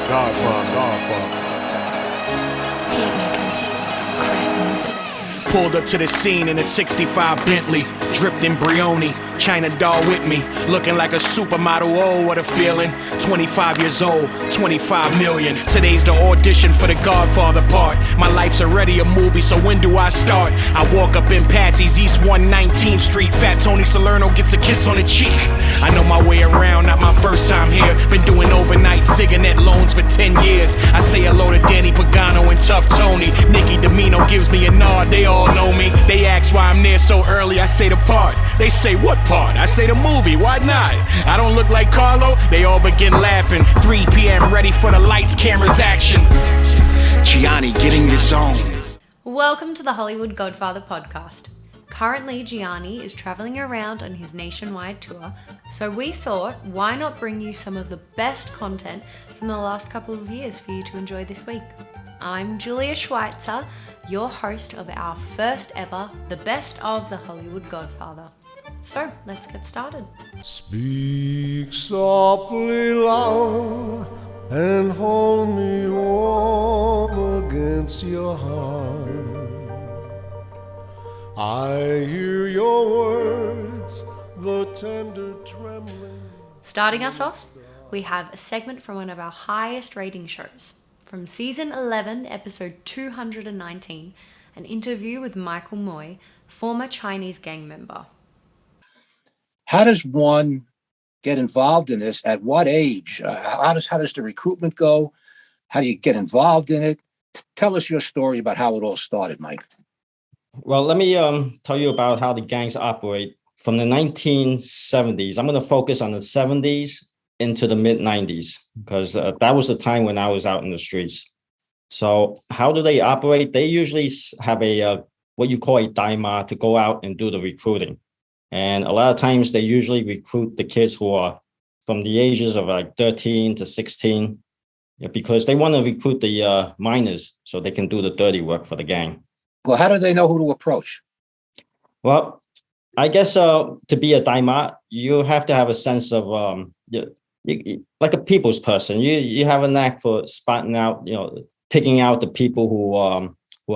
Godfather. Pulled up to the scene in a 65 Bentley, dripped in Brioni, China doll with me, looking like a supermodel. Oh, what a feeling. 25 years old, 25 million. Today's the audition for the Godfather part. My life's already a movie, so when do I start? I walk up in Patsy's, East 119th Street. Fat Tony Salerno gets a kiss on the cheek. I know my way around, not my first time here. Been doing overnight Ziganet loans for 10 years. I say hello to Danny Pagano and Tough Tony. Nicky Domino gives me a nod, they all know me. They ask why I'm there so early, I say the part. They say what part? I say the movie, why not? I don't look like Carlo, they all begin laughing. 3 p.m. ready for the lights, cameras, action. Gianni getting his own. Welcome to the Hollywood Godfather podcast. Currently, Gianni is traveling around on his nationwide tour, so we thought, why not bring you some of the best content from the last couple of years for you to enjoy this week. I'm Julia Schweitzer, your host of our first ever The Best of the Hollywood Godfather. So, let's get started. Speak softly loud and hold me warm against your heart. I hear your words, the tender trembling. Starting us off, we have a segment from one of our highest rating shows. From season 11, episode 219, an interview with Michael Moy, former Chinese gang member. How does one get involved in this? At what age? How does the recruitment go? How do you get involved in it? Tell us your story about how it all started, Mike. Well, let me tell you about how the gangs operate from the 1970s. I'm going to focus on the 70s into the mid-90s because that was the time when I was out in the streets. So how do they operate? They usually have a what you call a daima to go out and do the recruiting. And a lot of times they usually recruit the kids who are from the ages of like 13 to 16 because they want to recruit the minors so they can do the dirty work for the gang. Well, how do they know who to approach? Well, I guess to be a daima, you have to have a sense of like a people's person. You have a knack for spotting out, picking out the people who are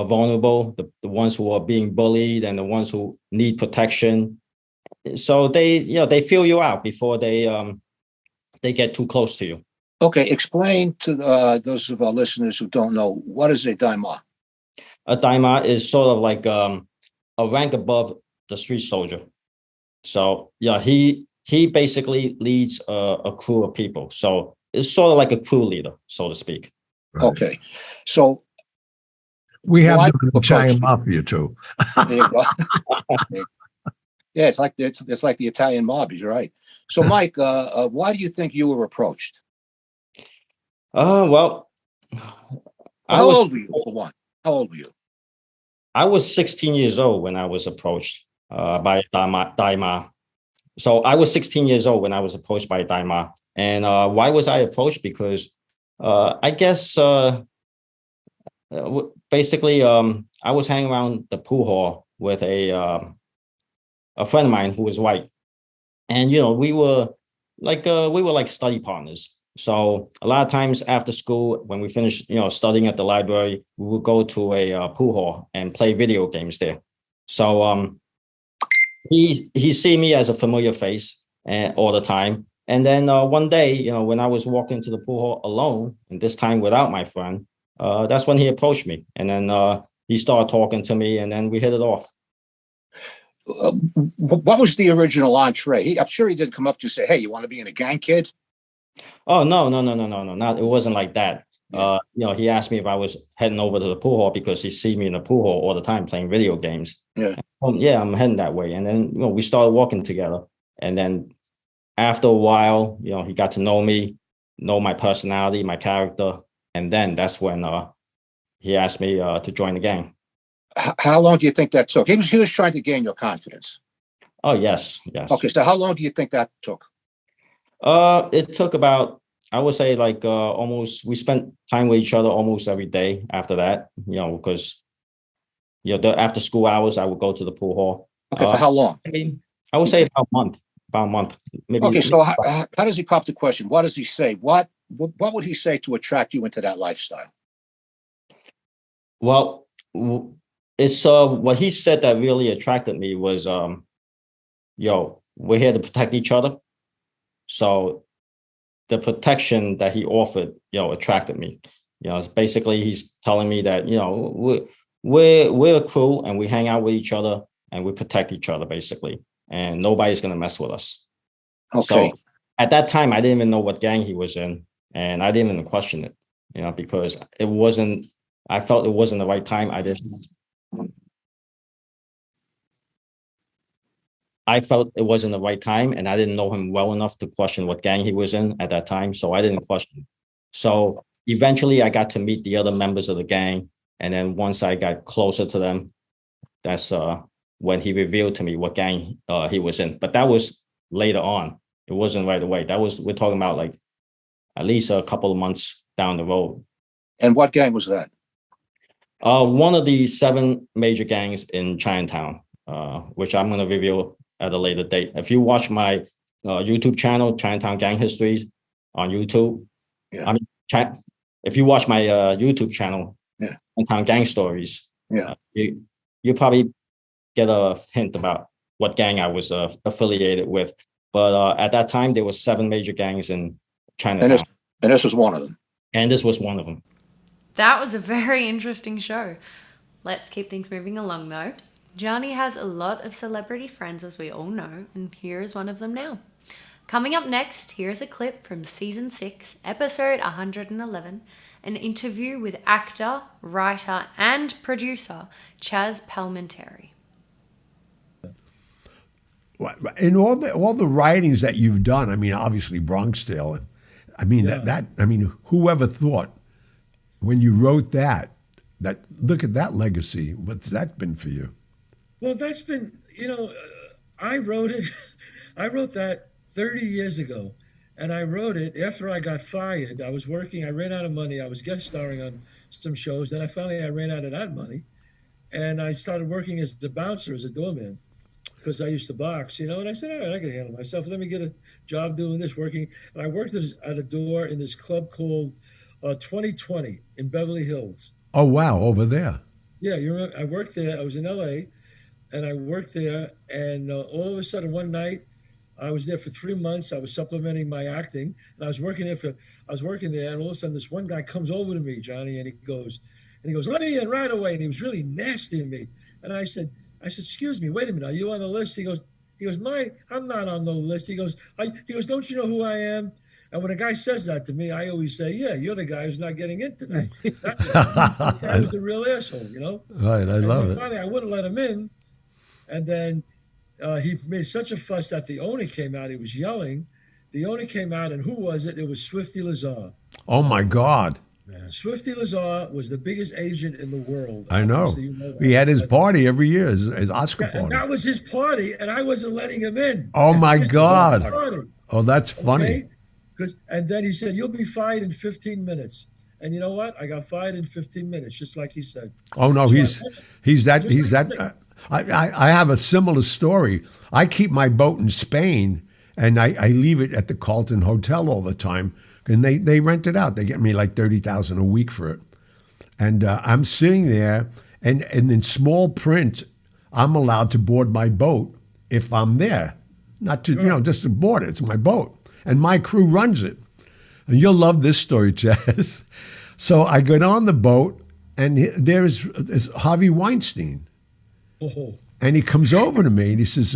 vulnerable, the ones who are being bullied and the ones who need protection. So they feel you out before they get too close to you. Okay, explain to those of our listeners who don't know, what is a daima? A daima is sort of like a rank above the street soldier. So he basically leads a crew of people. So it's sort of like a crew leader, so to speak. Right. Okay, so we have the Italian mafia too. There you go. Yeah, it's like the Italian mob. You're right. So, Mike, why do you think you were approached? Well, how old were you? For one, how old were you? I was 16 years old when I was approached by daima. So I was 16 years old when I was approached by daima. And why was I approached? Because I guess basically I was hanging around the pool hall with a friend of mine who was white, and we were like study partners. So a lot of times after school, when we finished studying at the library, we would go to a pool hall and play video games there. So he see me as a familiar face all the time. And then one day, when I was walking to the pool hall alone, and this time without my friend, that's when he approached me. And then he started talking to me, and then we hit it off. What was the original entree? I'm sure he didn't come up to say, "Hey, you want to be in a gang, kid?" Oh, no. Not, it wasn't like that. Yeah. He asked me if I was heading over to the pool hall because he see me in the pool hall all the time playing video games. Yeah. Yeah, I'm heading that way. And then, we started walking together. And then after a while, he got to know me, know my personality, my character. And then that's when he asked me to join the gang. How long do you think that took? He was trying to gain your confidence. Oh, yes. Okay, so how long do you think that took? It took about, I would say, like almost, we spent time with each other almost every day after that, because, the after school hours, I would go to the pool hall. Okay, for how long? I would say about a month, maybe. Okay, so how does he cop the question? What does he say? What What would he say to attract you into that lifestyle? Well, it's what he said that really attracted me was, yo, we're here to protect each other. So the protection that he offered, attracted me. Basically he's telling me that, we're a crew and we hang out with each other and we protect each other basically, and nobody's gonna mess with us. Okay. So at that time, I didn't even know what gang he was in, and I didn't even question it, because I felt it wasn't the right time. I felt it wasn't the right time, and I didn't know him well enough to question what gang he was in at that time, so I didn't question. So eventually I got to meet the other members of the gang, and then once I got closer to them, that's when he revealed to me what gang he was in. But that was later on. It wasn't right away. We're talking about like at least a couple of months down the road. And what gang was that? One of the 7 major gangs in Chinatown, which I'm going to reveal at a later date. If you watch my YouTube channel, Chinatown Gang Histories on YouTube, yeah. If you watch my YouTube channel, yeah. Chinatown Gang Stories, yeah, you probably get a hint about what gang I was affiliated with. But at that time, there were 7 major gangs in Chinatown. And this was one of them. And this was one of them. That was a very interesting show. Let's keep things moving along though. Gianni has a lot of celebrity friends, as we all know, and here is one of them now. Coming up next, here is a clip from season 6, episode 111, an interview with actor, writer, and producer Chazz Palminteri. In all the writings that you've done, I mean, obviously Bronx Tale. I mean, whoever thought when you wrote that look at that legacy. What's that been for you? Well, that's been, I wrote it. I wrote that 30 years ago, and I wrote it after I got fired. I was working. I ran out of money. I was guest starring on some shows. Then I ran out of that money, and I started working as a bouncer, as a doorman, because I used to box, and I said, all right, I can handle myself. Let me get a job doing this, working. And I worked at a door in this club called 2020 in Beverly Hills. Oh, wow, over there. Yeah, you remember, I worked there. I was in L.A., and I worked there, and all of a sudden one night, I was there for 3 months. I was supplementing my acting, and I was working there, and all of a sudden this one guy comes over to me, Johnny, and he goes, let me in right away. And he was really nasty to me. And I said, excuse me, wait a minute, are you on the list? He goes, I'm not on the list. He goes, don't you know who I am? And when a guy says that to me, I always say, yeah, you're the guy who's not getting in tonight. That's the guy was a real asshole, Right, I love it. Finally, I wouldn't let him in. And then he made such a fuss that the owner came out. He was yelling. The owner came out, and who was it? It was Swifty Lazar. Oh, my God. Swifty Lazar was the biggest agent in the world. I know. He had his party every year, his Oscar party. And that was his party, and I wasn't letting him in. Oh, my God. Oh, that's funny. Okay? And then he said, you'll be fired in 15 minutes. And you know what? I got fired in 15 minutes, just like he said. Oh, no, he's that. I have a similar story. I keep my boat in Spain, and I leave it at the Carlton Hotel all the time, and they rent it out. They get me like $30,000 a week for it. And I'm sitting there, and in small print, I'm allowed to board my boat if I'm there. Not to, just to board it. It's my boat. And my crew runs it. And you'll love this story, Chazz. So I get on the boat, and there is Harvey Weinstein. Oh. And he comes over to me and he says,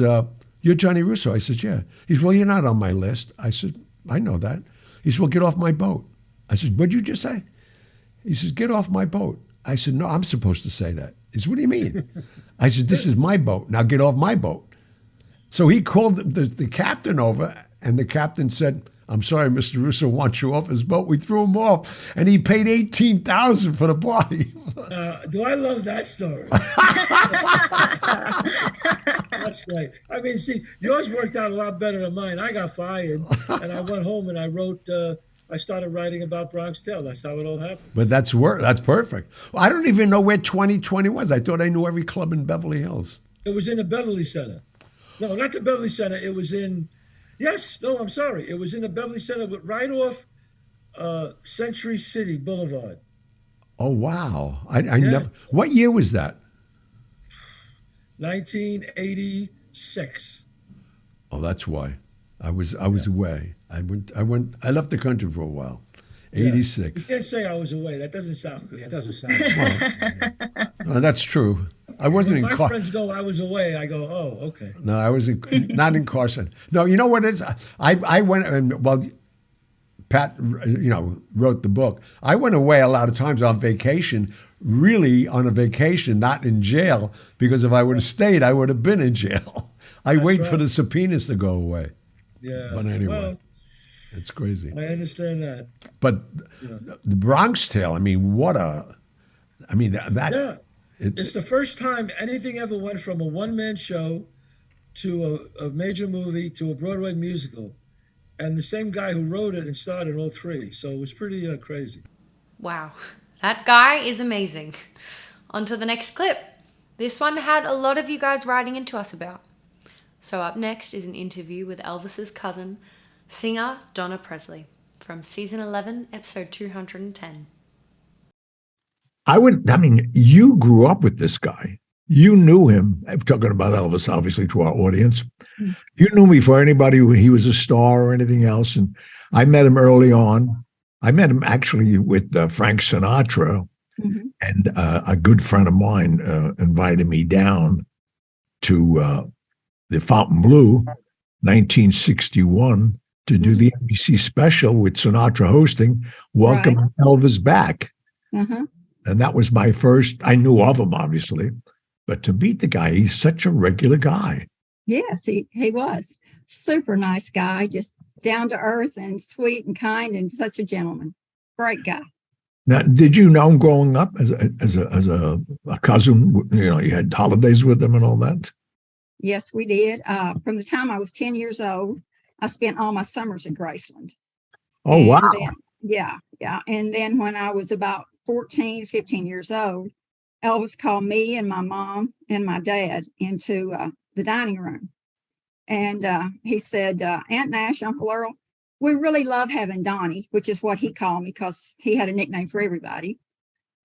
you're Johnny Russo. I said, yeah. He said, well, you're not on my list. I said, I know that. He said, well, get off my boat. I said, what'd you just say? He says, get off my boat. I said, no, I'm supposed to say that. He said, what do you mean? I said, this is my boat. Now get off my boat. So he called the captain over, and the captain said, I'm sorry, Mr. Russo wants you off his boat. We threw him off, and he paid $18,000 for the party. Do I love that story? That's great. I mean, see, yours worked out a lot better than mine. I got fired, and I went home and I wrote. I started writing about Bronx Tale. That's how it all happened. But that's perfect. Well, I don't even know where 2020 was. I thought I knew every club in Beverly Hills. It was in the Beverly Center. No, not the Beverly Center. It was in. Yes. No, I'm sorry. It was in the Beverly Center, but right off Century City Boulevard. Oh wow! I Yeah. never. What year was that? 1986. Oh, that's why. I was away. I left the country for a while. Yeah. 86. You can't say I was away. That doesn't sound good. It doesn't sound right. That's true. I wasn't When in my friends go, I was away, I go, oh, okay. No, I was not in Carson. No, you know what it is? I went and Pat, wrote the book. I went away a lot of times on vacation, really on a vacation, not in jail, because if I would have stayed, I would have been in jail. I That's wait for right. the subpoenas to go away. Yeah. But anyway, Well, it's crazy. I understand that. But the Bronx Tale, that Yeah. It's the first time anything ever went from a one-man show to a major movie to a Broadway musical. And the same guy who wrote it and starred in all three. So it was pretty crazy. Wow, that guy is amazing. On to the next clip. This one had a lot of you guys writing into us about. So up next is an interview with Elvis's cousin, singer Donna Presley, from season 11, episode 210. You grew up with this guy. You knew him. I'm talking about Elvis, obviously, to our audience. You knew him before anybody. He was a star or anything else. And I met him early on. I met him actually with Frank Sinatra. Mm-hmm. And a good friend of mine invited me down to the Fontainebleau, 1961, to do the NBC special with Sinatra hosting, Welcome Elvis Back. Uh-huh. And that was my first, I knew of him, obviously, but to meet the guy, he's such a regular guy. Yes, he was. Super nice guy, just down to earth and sweet and kind and such a gentleman. Great guy. Now, did you know him growing up as a cousin? You had holidays with him and all that? Yes, we did. From the time I was 10 years old, I spent all my summers in Graceland. Oh, And wow. then- yeah. And then when I was about 14, 15 years old, Elvis called me and my mom and my dad into the dining room. And he said, Aunt Nash, Uncle Earl, we really love having Donnie, which is what he called me because he had a nickname for everybody.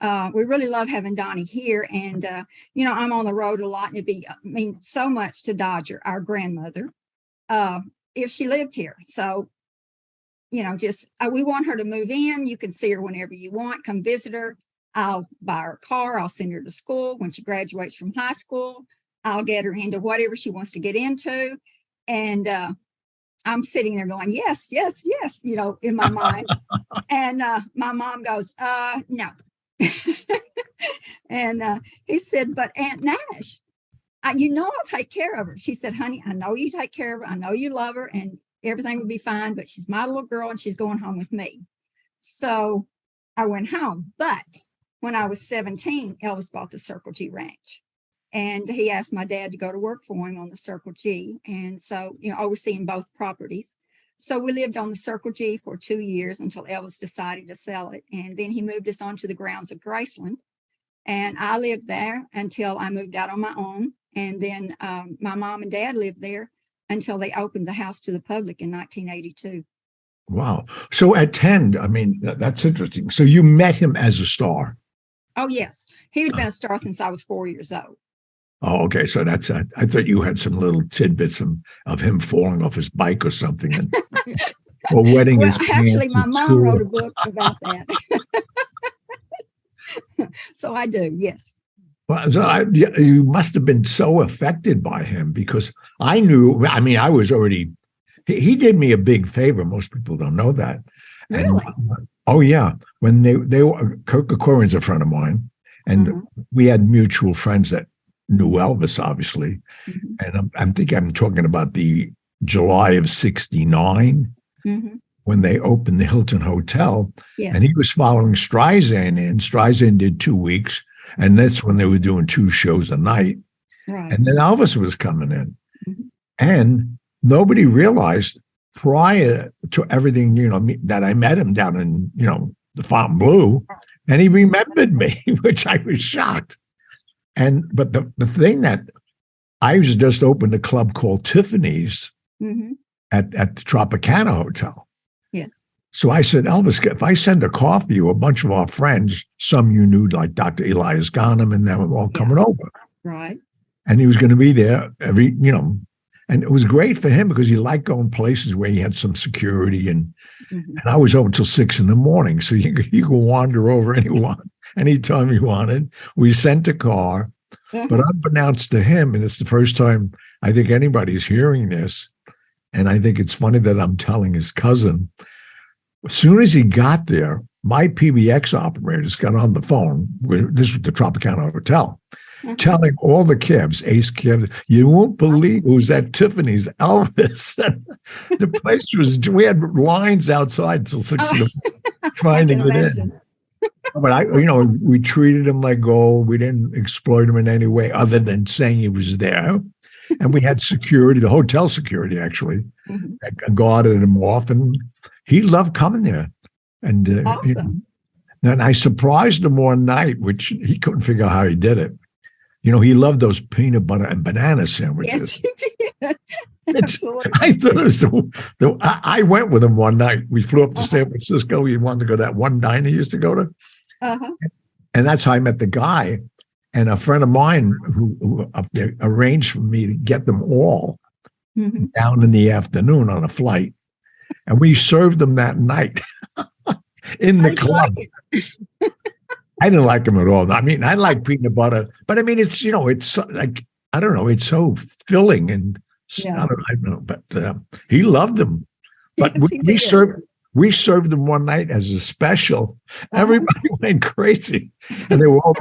We really love having Donnie here. And, I'm on the road a lot, and it'd mean so much to Dodger, our grandmother, if she lived here. So, we want her to move in. You can see her whenever you want. Come visit her. I'll buy her a car. I'll send her to school. When she graduates from high school, I'll get her into whatever she wants to get into. And I'm sitting there going, yes, yes, yes, in my mind. And my mom goes, no. And he said, but Aunt Nash, I'll take care of her. She said, honey, I know you take care of her. I know you love her and everything will be fine, but she's my little girl and she's going home with me. So I went home. But when I was 17, Elvis bought the Circle G Ranch. And he asked my dad to go to work for him on the Circle G. And so, overseeing both properties. So we lived on the Circle G for 2 years until Elvis decided to sell it. And then he moved us onto the grounds of Graceland. And I lived there until I moved out on my own. And then my mom and dad lived there until they opened the house to the public in 1982. Wow. So at 10, that's interesting. So you met him as a star. Oh, yes. He had been a star since I was 4 years old. Oh, okay. So that's, I thought you had some little tidbits of him falling off his bike or something. Or wetting his pants. Actually, my at mom school. wrote a book about that. So I do, yes. Well, so you must have been so affected by him because I was already, he did me a big favor. Most people don't know that. Really? Oh, yeah. When they were, Kirk Corcoran's a friend of mine, and we had mutual friends that knew Elvis, obviously. And I'm talking about the July of 69 when they opened the Hilton Hotel. Yes. And he was following Streisand in. Streisand did 2 weeks. And that's when they were doing 2 shows a night. Right. And then Elvis was coming in. And nobody realized prior to everything, that I met him down in, the Fontainebleau, and he remembered me, which I was shocked. But the thing that I was just opened a club called Tiffany's at the Tropicana Hotel. Yes. So I said, Elvis, if I send a car for you, a bunch of our friends, some you knew, like Dr. Elias Ghanem, and them were all coming over. Right. And he was going to be there and it was great for him because he liked going places where he had some security. And I was over till 6 a.m. So he could wander over anytime he wanted. We sent a car, but unbeknownst to him, and it's the first time I think anybody's hearing this, and I think it's funny that I'm telling his cousin, as soon as he got there, my PBX operators got on the phone. This was the Tropicana Hotel, telling all the cabs, Ace cabs, you won't believe it was at Tiffany's Elvis. The place we had lines outside till 6 in the morning trying to get in. But we treated him like gold. We didn't exploit him in any way other than saying he was there. And we had security, the hotel security actually, guarded him off, and he loved coming there. And awesome. And I surprised him one night, which he couldn't figure out how he did it. He loved those peanut butter and banana sandwiches. Yes, he did. Absolutely. I thought it was I went with him one night. We flew up to San Francisco. He wanted to go to that one diner he used to go to. And that's how I met the guy. And a friend of mine who up there arranged for me to get them all down in the afternoon on a flight. And we served them that night in the club. I didn't like them at all. I mean, I like peanut butter, but I mean, it's, it's like, I don't know, it's so filling and I don't know, but he loved them. But Yes, we served them one night as a special. Everybody went crazy. And they were all,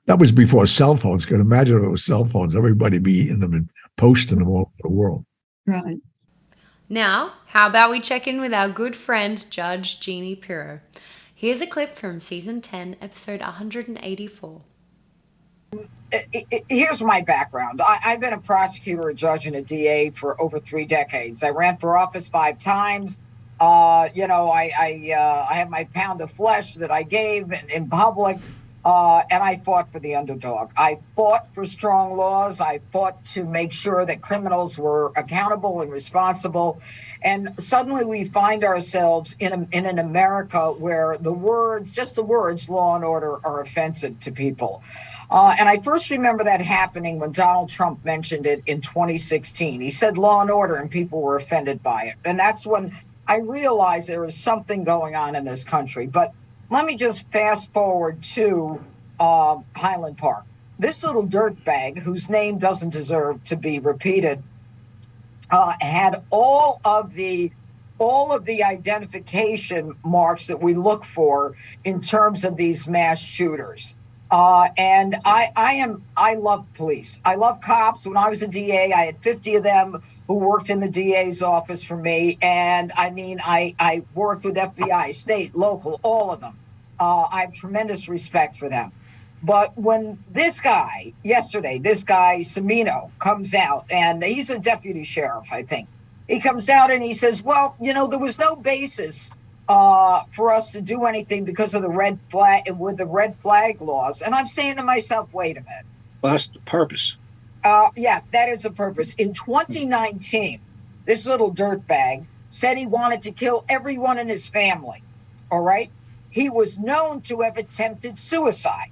that was before cell phones. Could imagine if it was cell phones, everybody be eating them and posting them all over the world. Right. Now, how about we check in with our good friend, Judge Jeanine Pirro. Here's a clip from Season 10, Episode 184. Here's my background. I've been a prosecutor, a judge, and a DA for over 3 decades. I ran for office 5 times. I have my pound of flesh that I gave in public, and I fought for the underdog. I fought for strong laws. I fought to make sure that criminals were accountable and responsible. And suddenly we find ourselves in an America where just the words law and order are offensive to people. And I first remember that happening when Donald Trump mentioned it in 2016. He said law and order, and people were offended by it. And that's when I realized there is something going on in this country. But let me just fast forward to Highland Park. This little dirtbag, whose name doesn't deserve to be repeated, had all of the identification marks that we look for in terms of these mass shooters. And I love police. I love cops. When I was a DA, I had 50 of them who worked in the DA's office for me. And I mean, I worked with FBI, state, local, all of them. I have tremendous respect for them. But when this guy Semino, comes out, and he's a deputy sheriff, I think. He comes out and he says, well, there was no basis for us to do anything because of the red flag laws. And I'm saying to myself, wait a minute. Well, that's the purpose. Yeah, that is the purpose. In 2019, this little dirtbag said he wanted to kill everyone in his family. All right. He was known to have attempted suicide.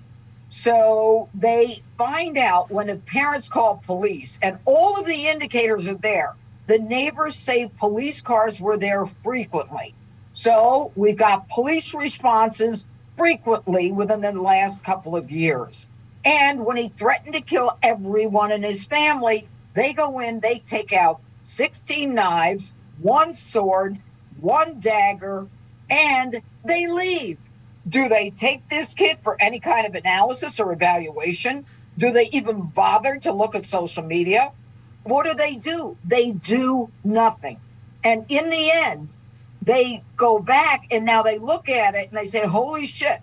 So they find out when the parents call police, and all of the indicators are there. The neighbors say police cars were there frequently. So we've got police responses frequently within the last couple of years. And when he threatened to kill everyone in his family, they go in, they take out 16 knives, 1 sword, 1 dagger, and they leave. Do they take this kid for any kind of analysis or evaluation? Do they even bother to look at social media? What do? They do nothing. And in the end, they go back and now they look at it and they say, holy shit,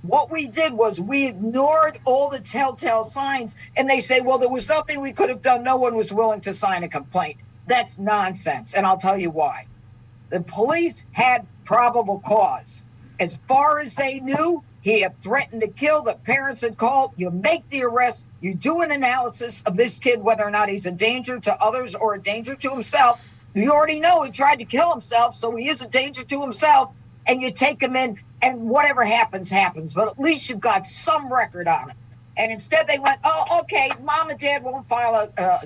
what we did was we ignored all the telltale signs. And they say, well, there was nothing we could have done. No one was willing to sign a complaint. That's nonsense. And I'll tell you why. The police had probable cause. As far as they knew, he had threatened to kill. The parents had called. You make the arrest. You do an analysis of this kid, whether or not he's a danger to others or a danger to himself. You already know he tried to kill himself, so he is a danger to himself. and you take them in, and whatever happens, happens. But at least you've got some record on it. And instead they went, oh, okay, mom and dad won't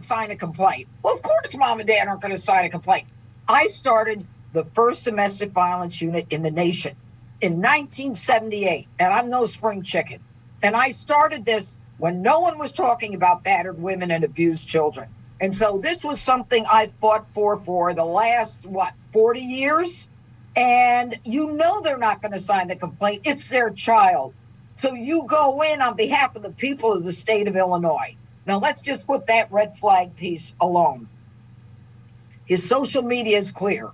sign a complaint. Well, of course mom and dad aren't going to sign a complaint. I started the first domestic violence unit in the nation in 1978, and I'm no spring chicken. And I started this when no one was talking about battered women and abused children. And so this was something I fought for the last, 40 years? And you know they're not going to sign the complaint. It's their child. So you go in on behalf of the people of the state of Illinois. Now let's just put that red flag piece alone. His social media is clear.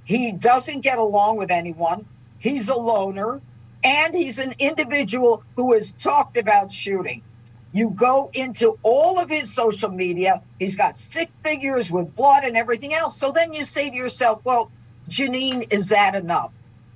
He doesn't get along with anyone. He's a loner, and he's an individual who has talked about shooting. You go into all of his social media, he's got stick figures with blood and everything else. So then you say to yourself, well, Jeanine, is that enough?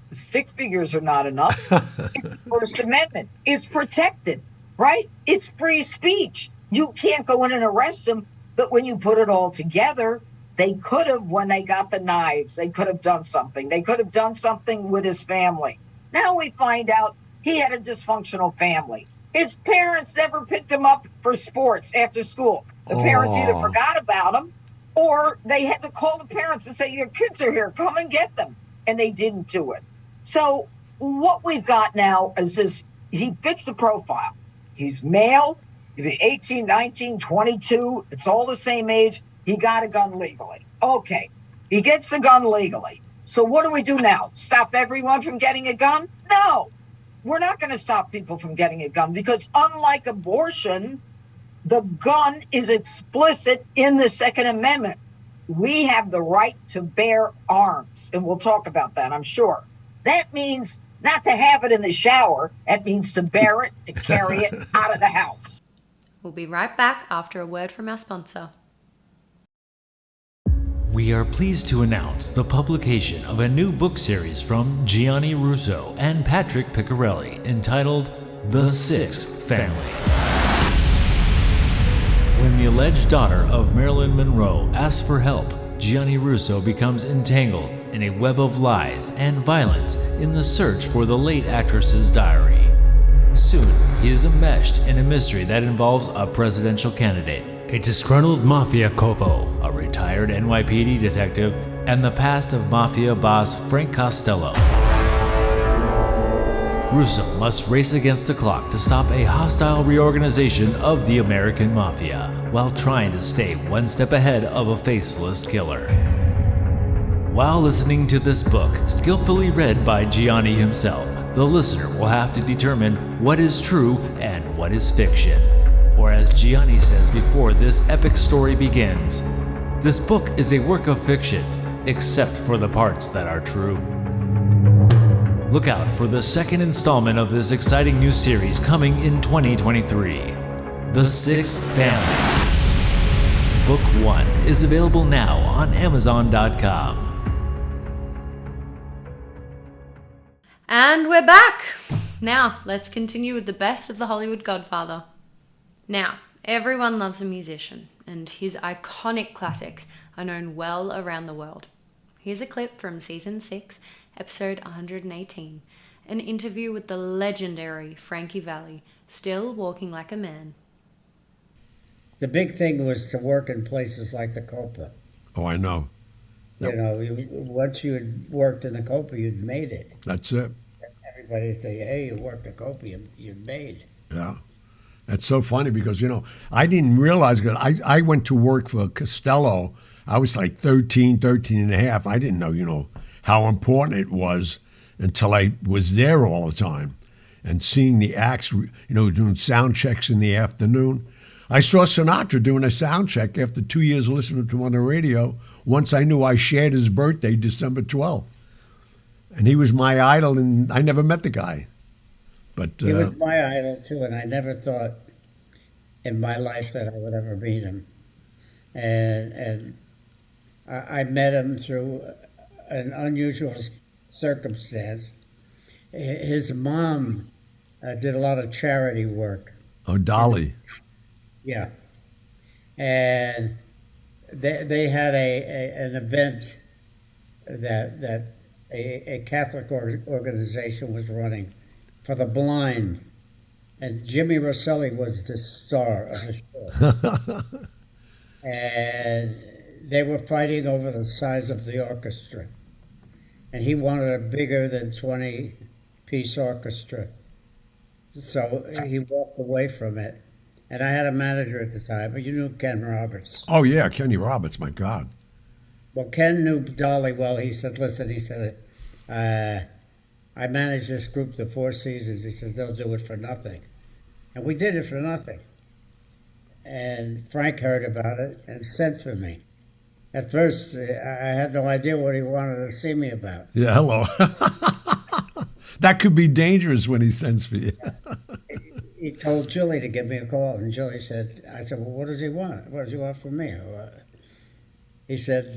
The stick figures are not enough. It's the First Amendment. It's protected, right? It's free speech. You can't go in and arrest him. But when you put it all together, they could have, when they got the knives, they could have done something. They could have done something with his family. Now we find out he had a dysfunctional family. His parents never picked him up for sports after school. The parents either forgot about him or they had to call the parents and say, your kids are here, come and get them. And they didn't do it. So what we've got now is this, he fits the profile. He's male, he's 18, 19, 22. It's all the same age. He got a gun legally. Okay, he gets the gun legally. So what do we do now? Stop everyone from getting a gun? No, we're not going to stop people from getting a gun because unlike abortion, the gun is explicit in the Second Amendment. We have the right to bear arms, and we'll talk about that, I'm sure. That means not to have it in the shower. That means to bear it, to carry it out of the house. We'll be right back after a word from our sponsor. We are pleased to announce the publication of a new book series from Gianni Russo and Patrick Piccarelli entitled The Sixth Family. When the alleged daughter of Marilyn Monroe asks for help, Gianni Russo becomes entangled in a web of lies and violence in the search for the late actress's diary. Soon, he is enmeshed in a mystery that involves a presidential candidate, a disgruntled mafia capo, a retired NYPD detective, and the past of mafia boss Frank Costello. Russo must race against the clock to stop a hostile reorganization of the American mafia, while trying to stay one step ahead of a faceless killer. While listening to this book, skillfully read by Gianni himself, the listener will have to determine what is true and what is fiction. Or as Gianni says before this epic story begins, this book is a work of fiction, except for the parts that are true. Look out for the second installment of this exciting new series coming in 2023, The Sixth Family. Book 1 is available now on Amazon.com. And we're back! Now, let's continue with the best of the Hollywood Godfather. Now, everyone loves a musician, and his iconic classics are known well around the world. Here's a clip from Season 6, Episode 118, an interview with the legendary Frankie Valli, still walking like a man. The big thing was to work in places like the Copa. Oh, I know. You know, once you had worked in the Copa, you'd made it. That's it. Everybody would say, hey, you worked the Copa, you'd made. Yeah. That's so funny because, you know, I didn't realize, because I went to work for Costello. I was like 13 and a half. I didn't know, you know, how important it was until I was there all the time and seeing the acts, you know, doing sound checks in the afternoon. I saw Sinatra doing a sound check after 2 years listening to him on the radio. Once I knew I shared his birthday, December 12th. And he was my idol, and I never met the guy. But he was my idol, too, and I never thought in my life that I would ever meet him. And I met him through an unusual circumstance. His mom did a lot of charity work. Oh, Dolly. Yeah. And they had an event that a Catholic organization was running for the blind, and Jimmy Rosselli was the star of the show. And they were fighting over the size of the orchestra. And he wanted a bigger than 20-piece orchestra. So he walked away from it. And I had a manager at the time, but you knew Ken Roberts. Oh, yeah, Kenny Roberts, my God. Well, Ken knew Dolly well. He said, listen, he said, I managed this group the 4 seasons. He said, they'll do it for nothing. And we did it for nothing. And Frank heard about it and sent for me. At first, I had no idea what he wanted to see me about. Yeah, hello. That could be dangerous when he sends for you. He told Julie to give me a call, and Julie said, I said, well, what does he want? What does he want from me? He said,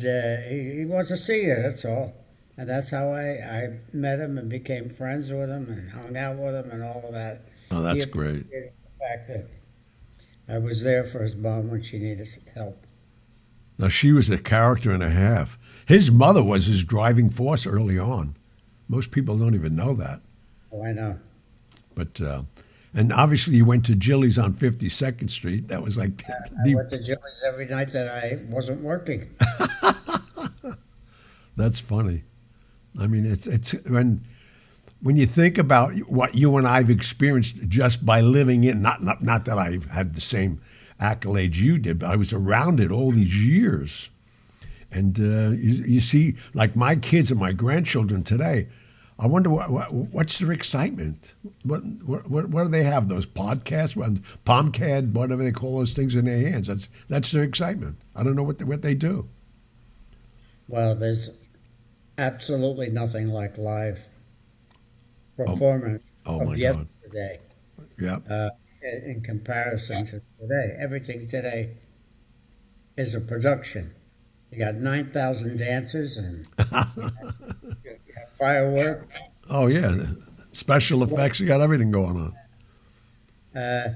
he wants to see you, that's all. And that's how I met him and became friends with him and hung out with him and all of that. Oh, that's great. The fact that I was there for his mom when she needed help. Now, she was a character and a half. His mother was his driving force early on. Most people don't even know that. Oh, I know. But, and obviously you went to Jilly's on 52nd Street. That was like... I went to Jilly's every night that I wasn't working. That's funny. I mean, it's when you think about what you and I've experienced just by living in, not that I've had the same accolades you did, but I was around it all these years. And you see, like my kids and my grandchildren today, I wonder what's their excitement? What do they have? Those podcasts, Palmcad, whatever they call those things in their hands. That's their excitement. I don't know what they do. Well, there's absolutely nothing like live performance of yesterday. Yeah. In comparison to today, everything today is a production. You got 9,000 dancers and you have fireworks. Oh yeah, special effects. You got everything going on.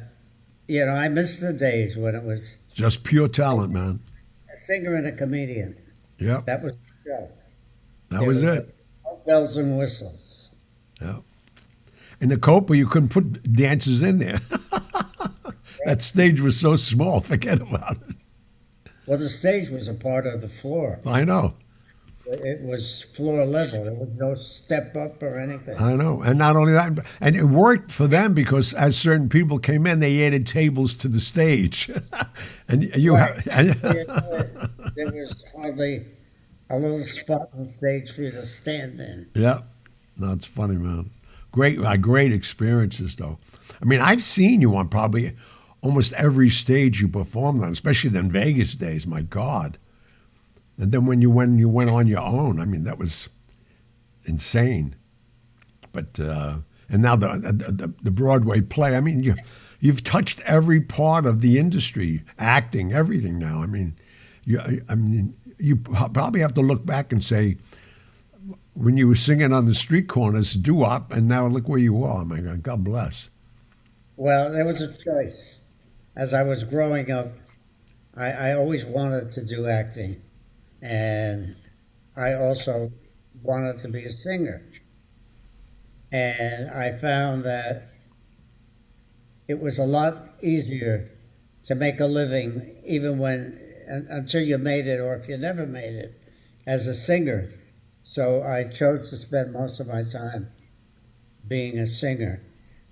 You know, I miss the days when it was just pure talent, man. A singer and a comedian. Yeah, that was the show. That was it. All bells and whistles. Yeah. In the Copa, you couldn't put dancers in there. That stage was so small. Forget about it. Well, the stage was a part of the floor. I know. It was floor level. There was no step up or anything. I know. And not only that, and it worked for them because as certain people came in, they added tables to the stage. And you right. There was hardly a little spot on the stage for you to stand in. Yeah. No, it's funny, man. Great experiences, though. I mean, I've seen you on probably almost every stage you performed on, especially the Vegas days. My God! And then when you went on your own, I mean, that was insane. But and now the Broadway play. I mean, you've touched every part of the industry, acting, everything. Now, I mean, you probably have to look back and say, when you were singing on the street corners, doo-wop, and now look where you are. My God, God bless. Well, there was a choice. As I was growing up, I always wanted to do acting, and I also wanted to be a singer. And I found that it was a lot easier to make a living, even until you made it, or if you never made it, as a singer. So I chose to spend most of my time being a singer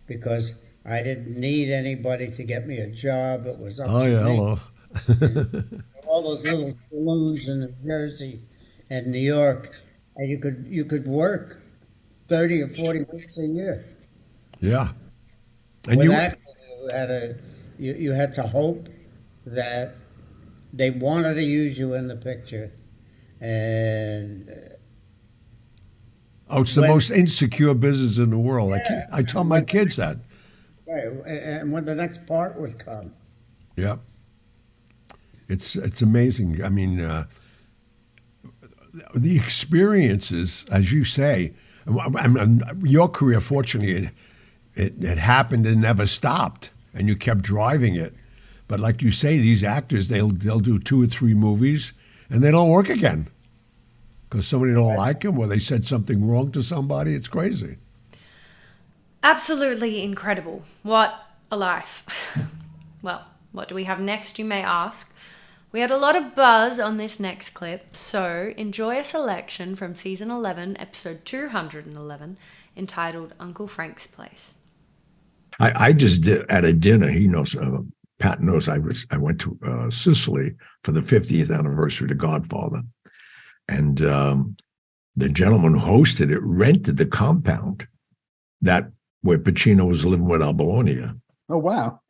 because I didn't need anybody to get me a job. It was up to me. Hello. All those little saloons in New Jersey and New York, and you could work 30 or 40 weeks a year. Yeah. And with acting, you had to hope that they wanted to use you in the picture, and it's the most insecure business in the world. Yeah, I tell my kids that. Right, and when the next part would come. Yeah. It's amazing. I mean, the experiences, as you say, your career, fortunately, it happened and never stopped, and you kept driving it. But like you say, these actors, they'll do 2 or 3 movies, and they don't work again. because somebody don't like him or they said something wrong to somebody. It's crazy. Absolutely incredible. What a life. Well, what do we have next, you may ask? We had a lot of buzz on this next clip, so enjoy a selection from season 11, episode 211, entitled Uncle Frank's Place. I just did at a dinner. He knows. Pat knows I went to Sicily for the 50th anniversary of The Godfather, and the gentleman who hosted it rented the compound where Pacino was living with Albalonia. Oh wow!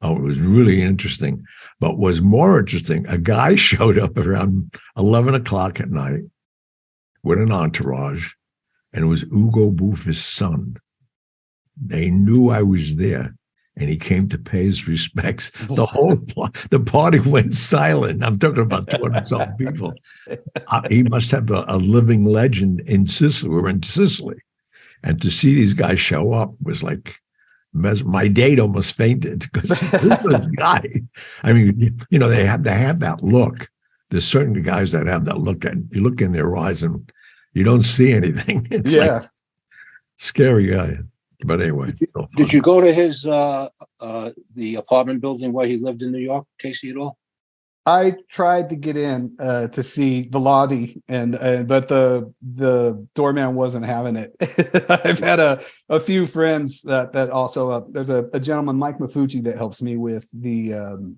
Oh, it was really interesting. But what was more interesting, a guy showed up around 11 o'clock at night with an entourage, and it was Ugo Buffa's son. They knew I was there, and he came to pay his respects. The party went silent. I'm talking about 200-something people. He must have a living legend in Sicily. We were in Sicily, and to see these guys show up was like, my date almost fainted because this guy. I mean, they have that look. There's certain guys that have that look, and you look in their eyes and you don't see anything. It's like scary guy. But anyway, did you go to his the apartment building where he lived in New York, Casey, at all? I tried to get in to see the lobby, but the doorman wasn't having it. I've had a few friends that also there's a gentleman, Mike Mafucci, that helps me with the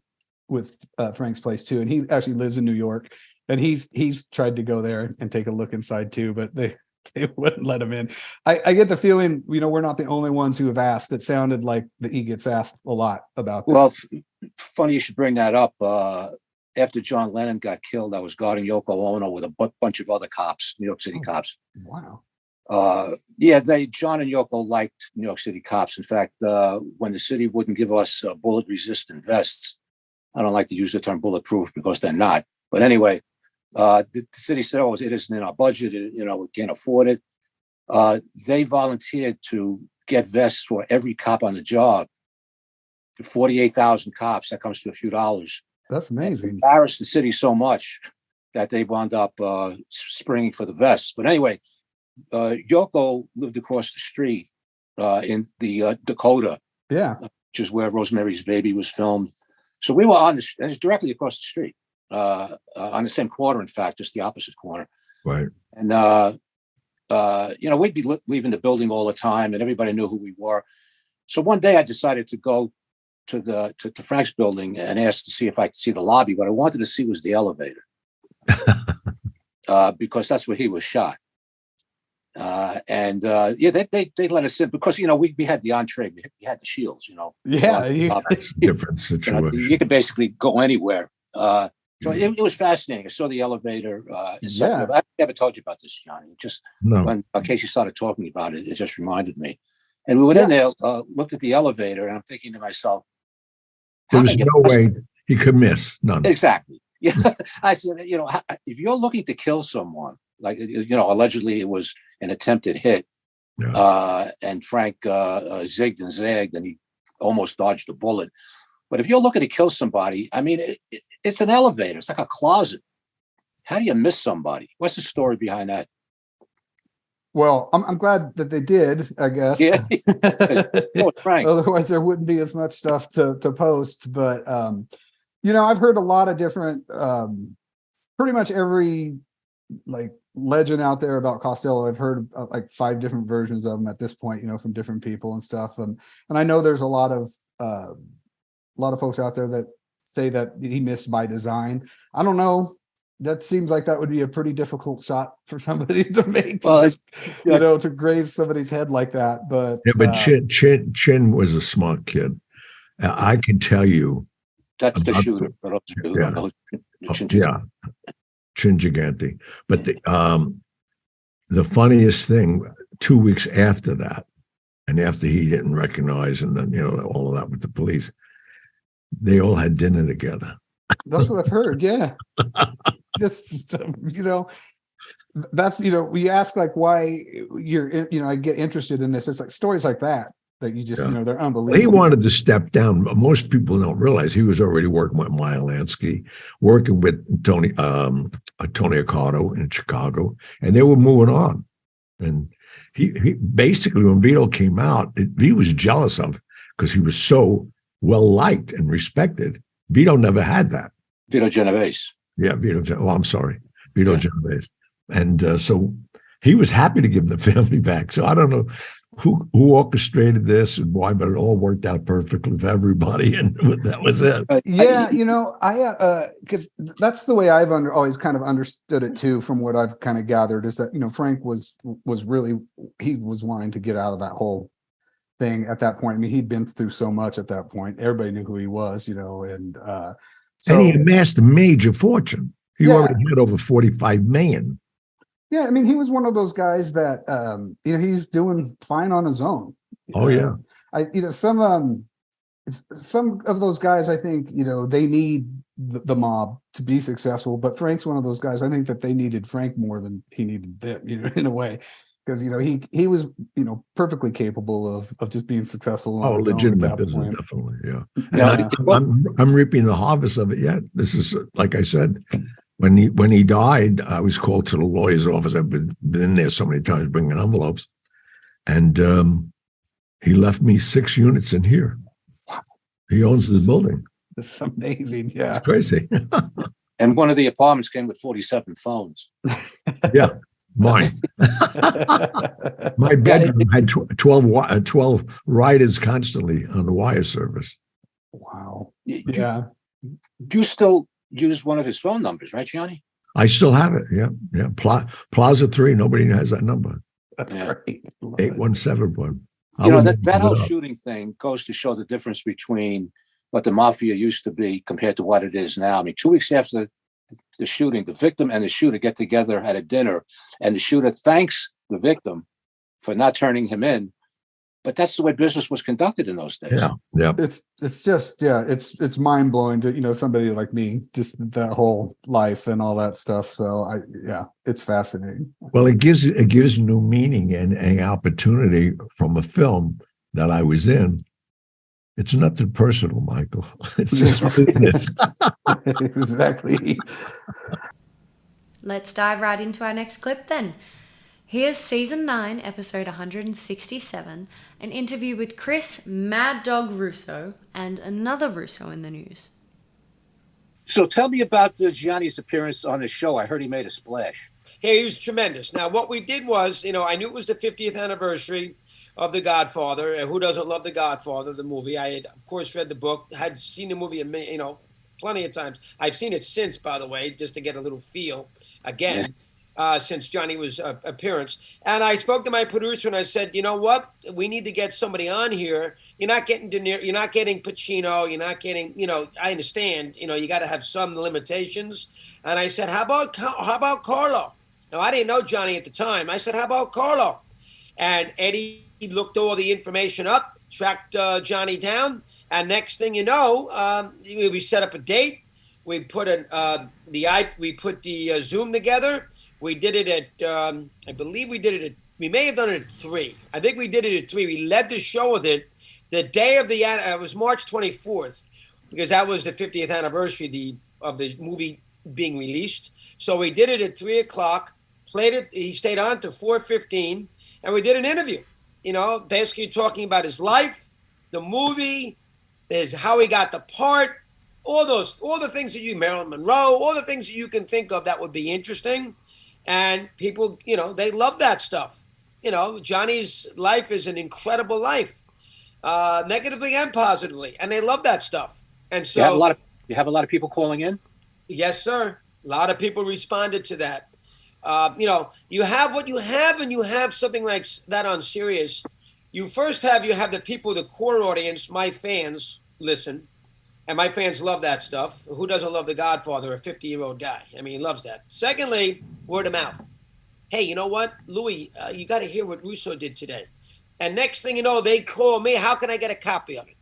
Frank's Place too, and he actually lives in New York, and he's tried to go there and take a look inside too, but they wouldn't let him in. I get the feeling, we're not the only ones who have asked. It sounded like that he gets asked a lot about that. Well, funny you should bring that up. After John Lennon got killed, I was guarding Yoko Ono with a bunch of other cops, New York City cops. Wow. John and Yoko liked New York City cops. In fact, when the city wouldn't give us bullet-resistant vests, I don't like to use the term bulletproof because they're not. But anyway, the city said, it isn't in our budget. We can't afford it. They volunteered to get vests for every cop on the job. 48,000 cops, that comes to a few dollars. That's amazing. It embarrassed the city so much that they wound up springing for the vests. But anyway, Yoko lived across the street in the Dakota, which is where Rosemary's Baby was filmed. So we were and it's directly across the street, on the same corner, in fact, just the opposite corner. Right. And we'd be leaving the building all the time, and everybody knew who we were. So one day I decided to go to Frank's building and asked to see if I could see the lobby. What I wanted to see was the elevator, because that's where he was shot. They let us in because we had the entree, we had the shields. Different situation. You could basically go anywhere. So it was fascinating. I saw the elevator. I never told you about this, Gianni. Just when Casey started talking about it, it just reminded me. And we went in there, looked at the elevator, and I'm thinking to myself, there was no way he could miss. None. Exactly. Yeah. I said, if you're looking to kill someone, like, allegedly it was an attempted hit, and Frank zigged and zagged, and he almost dodged a bullet. But if you're looking to kill somebody, I mean, it's an elevator. It's like a closet. How do you miss somebody? What's the story behind that? Well, I'm glad that they did, I guess. Yeah. Frank. Otherwise, there wouldn't be as much stuff to post. But, I've heard a lot of different, pretty much every legend out there about Costello. I've heard 5 different versions of them at this point, from different people and stuff. And I know there's a lot of folks out there that say that he missed by design. I don't know. That seems like that would be a pretty difficult shot for somebody to make, to graze somebody's head like that. But Chin was a smart kid. I can tell you. That's the shooter. Chin Gigante. But the funniest thing, 2 weeks after that, and after he didn't recognize, and then all of that with the police, they all had dinner together. That's what I've heard. Yeah. Just, that's, we ask why you're, I get interested in this. It's like stories like that that you just, Yeah. they're He unbelievable. wanted to step down. Most people don't realize he was already working with Meyer Lansky, working with Tony Accardo in Chicago, and they were moving on. And he basically, when Vito came out, he was jealous of, because he was so well liked and respected. Vito never had that. Vito Genovese. Yeah, I'm sorry, Vito Genovese. And so he was happy to give the family back. So I don't know who orchestrated this and why, but it all worked out perfectly for everybody, and that was it. Yeah, because that's the way I've always kind of understood it too, from what I've kind of gathered, is that Frank was really, he was wanting to get out of that whole thing at that point. I mean, he'd been through so much at that point. Everybody knew who he was, and so, and he amassed a major fortune. He already had over 45 million. Yeah, I mean, he was one of those guys that he's doing fine on his own. Oh yeah. Some of those guys, I think, they need the mob to be successful, but Frank's one of those guys. I think that they needed Frank more than he needed them, in a way, because he was perfectly capable of just being successful on his legitimate own at that business, point. definitely, yeah. Yeah. I'm reaping the harvest of it yet. This is, like I said, when he died, I was called to the lawyer's office. I've been in there so many times bringing envelopes, and he left me 6 units in here. He owns the building. That's amazing. Yeah, it's crazy. And one of the apartments came with 47 phones. Yeah, mine. My bedroom had 12 riders constantly on the wire service. Wow. Yeah. You still use one of his phone numbers, right, Gianni? I still have it. Yeah, yeah. Plaza 3. Nobody has that number. That's great. 8171. That whole shooting thing goes to show the difference between what the mafia used to be compared to what it is now. I mean, 2 weeks after the shooting, the victim and the shooter get together at a dinner, and the shooter thanks the victim for not turning him in. But that's the way business was conducted in those days. Yeah, yeah. It's just it's mind blowing to somebody like me, just that whole life and all that stuff. So it's fascinating. Well, it gives new meaning and an opportunity from a film that I was in. It's nothing personal, Michael. It's just business. Exactly. Let's dive right into our next clip then. Here's Season 9, Episode 167, an interview with Chris Mad Dog Russo and another Russo in the news. So tell me about Gianni's appearance on the show. I heard he made a splash. Hey, he was tremendous. Now, what we did was, I knew it was the 50th anniversary of The Godfather. And who doesn't love The Godfather, the movie? I had, of course, read the book, had seen the movie, plenty of times. I've seen it since, by the way, just to get a little feel again. Yeah. Since Johnny was appearance. And I spoke to my producer and I said, you know what? We need to get somebody on here. You're not getting De Niro, you're not getting Pacino, you're not getting, I understand, you got to have some limitations. And I said, how about Carlo? Now, I didn't know Johnny at the time. I said, how about Carlo? And Eddie looked all the information up, tracked Johnny down. And next thing you know, we set up a date. We put the Zoom together. We did it at, I believe we did it at, we may have done it at 3. I think we did it at 3. We led the show with it the day of it was March 24th, because that was the 50th anniversary of the movie being released. So we did it at 3 o'clock, played it, he stayed on to 4:15, and we did an interview, basically talking about his life, the movie, how he got the part, all the things that Marilyn Monroe, all the things that you can think of that would be interesting. And people, they love that stuff. Johnny's life is an incredible life, negatively and positively, and they love that stuff. And so you have a lot of people calling in. Yes, sir. A lot of people responded to that. You have what you have, and you have something like that on Sirius. You have the people, the core audience, my fans listen. And my fans love that stuff. Who doesn't love The Godfather, a 50-year-old guy? I mean, he loves that. Secondly, word of mouth. Hey, you know what, Louis, you got to hear what Russo did today. And next thing you know, they call me. How can I get a copy of it?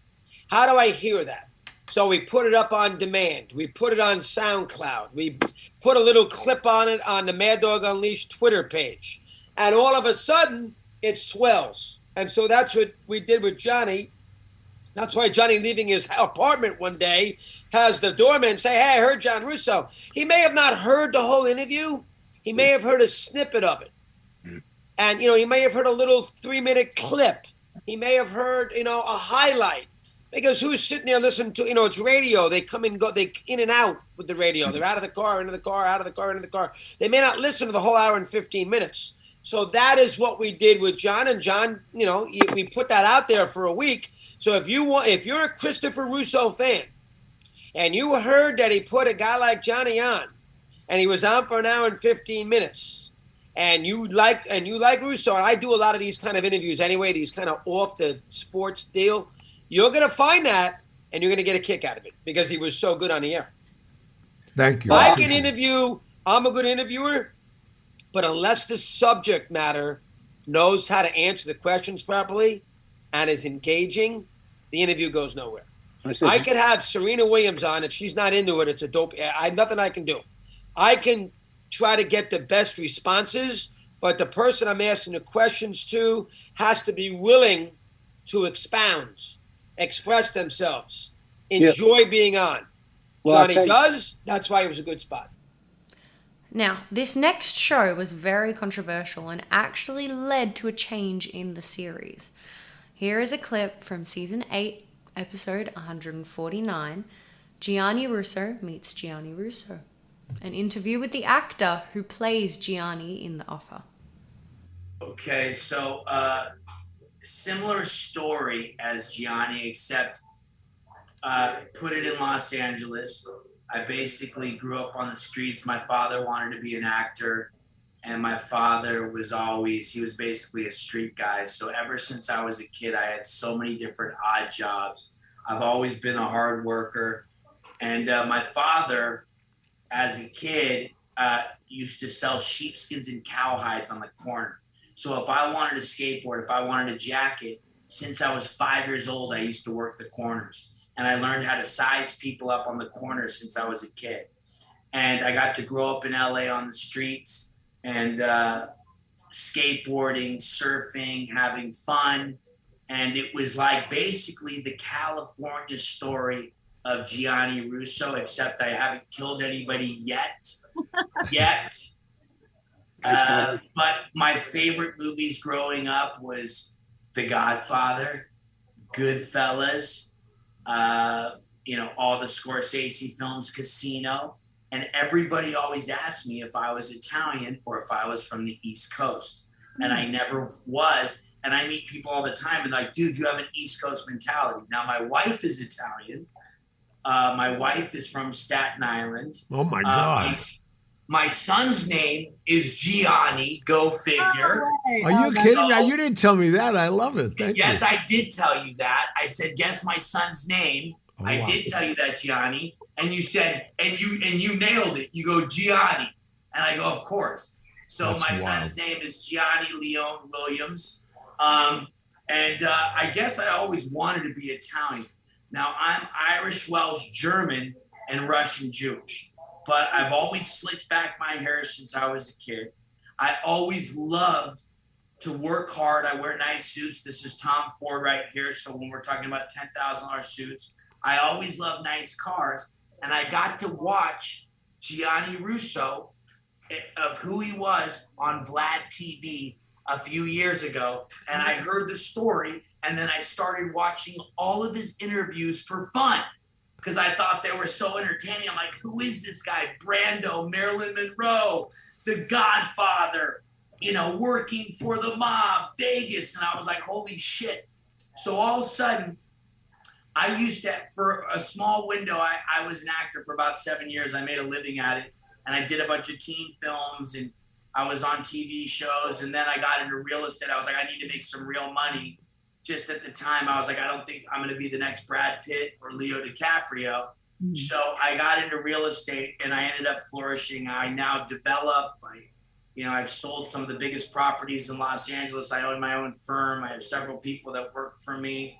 How do I hear that? So we put it up on demand. We put it on SoundCloud. We put a little clip on it on the Mad Dog Unleashed Twitter page. And all of a sudden, it swells. And so that's what we did with Gianni. That's why Gianni, leaving his apartment one day, has the doorman say, "Hey, I heard John Russo." He may have not heard the whole interview. He may have heard a snippet of it. And, he may have heard a little 3-minute clip. He may have heard, a highlight. Because who's sitting there listening to, it's radio. They come and go, they in and out with the radio. They're out of the car, into the car, out of the car, into the car. They may not listen to the whole hour and 15 minutes. So that is what we did with John. And John, we put that out there for a week. So if you're a Christopher Russo fan and you heard that he put a guy like Gianni on and he was on for an hour and 15 minutes and you like Russo, and I do a lot of these kind of interviews anyway, these kind of off the sports deal, you're going to find that and you're going to get a kick out of it because he was so good on the air. Thank you. I can interview, I'm a good interviewer, but unless the subject matter knows how to answer the questions properly and is engaging, the interview goes nowhere. I could have Serena Williams on. If she's not into it, it's a dope. Nothing I can do. I can try to get the best responses, but the person I'm asking the questions to has to be willing to expound, express themselves, enjoy being on. Well, Johnny does. That's why it was a good spot. Now, this next show was very controversial and actually led to a change in the series. Here is a clip from Season 8, Episode 149, Gianni Russo meets Gianni Russo. An interview with the actor who plays Gianni in The Offer. Okay, so similar story as Gianni, except put it in Los Angeles. I basically grew up on the streets. My father wanted to be an actor, and my father was basically a street guy. So ever since I was a kid, I had so many different odd jobs. I've always been a hard worker. And my father, as a kid, used to sell sheepskins and cowhides on the corner. So if I wanted a skateboard, if I wanted a jacket, since I was 5 years old, I used to work the corners. And I learned how to size people up on the corners since I was a kid. And I got to grow up in LA on the streets and skateboarding, surfing, having fun. And it was like basically the California story of Gianni Russo, except I haven't killed anybody yet. But my favorite movies growing up was The Godfather, Goodfellas, all the Scorsese films, Casino. And everybody always asked me if I was Italian or if I was from the East Coast. And I never was. And I meet people all the time and like, dude, you have an East Coast mentality. Now, my wife is Italian. My wife is from Staten Island. Oh, my God. My son's name is Gianni. Go figure. Are you kidding me? You didn't tell me that. I love it. Thank you. Yes, I did tell you that. I said, guess my son's name. Oh, I wow. did tell you that, Gianni. And you said, and you nailed it. You go, Gianni. And I go, of course. So That's my wild. son's name is Gianni Leone Williams. I guess I always wanted to be Italian. Now, I'm Irish, Welsh, German, and Russian Jewish. But I've always slicked back my hair since I was a kid. I always loved to work hard. I wear nice suits. This is Tom Ford right here. So when we're talking about $10,000 suits, I always loved nice cars. And I got to watch Gianni Russo of who he was on Vlad TV a few years ago. And I heard the story. And then I started watching all of his interviews for fun, because I thought they were so entertaining. I'm like, who is this guy? Brando, Marilyn Monroe, The Godfather, working for the mob, Vegas. And I was like, holy shit. So all of a sudden, I used to, for a small window, I was an actor for about 7 years. I made a living at it. And I did a bunch of teen films and I was on TV shows. And then I got into real estate. I was like, I need to make some real money. Just at the time, I was like, I don't think I'm going to be the next Brad Pitt or Leo DiCaprio. Mm-hmm. So I got into real estate and I ended up flourishing. I now develop. I've sold some of the biggest properties in Los Angeles. I own my own firm. I have several people that work for me.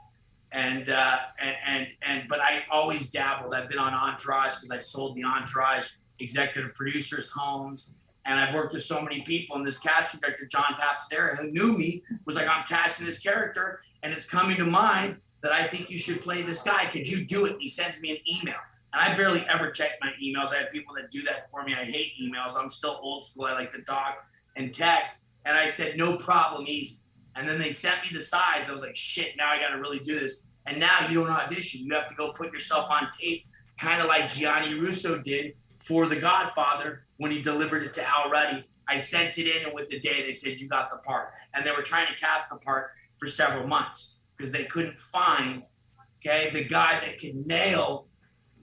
But I always dabbled. I've been on Entourage because I sold the Entourage executive producers' homes. And I've worked with so many people, and this casting director, John Papsadera, who knew me, was like, I'm casting this character, and it's coming to mind that I think you should play this guy. Could you do it? And he sends me an email. And I barely ever check my emails. I have people that do that for me. I hate emails. I'm still old school. I like to talk and text. And I said, no problem, easy. And then they sent me the sides. I was like, shit, now I got to really do this. And now you don't audition. You have to go put yourself on tape, kind of like Gianni Russo did for The Godfather when he delivered it to Al Ruddy. I sent it in, and with the day, they said, you got the part. And they were trying to cast the part for several months because they couldn't find, the guy that could nail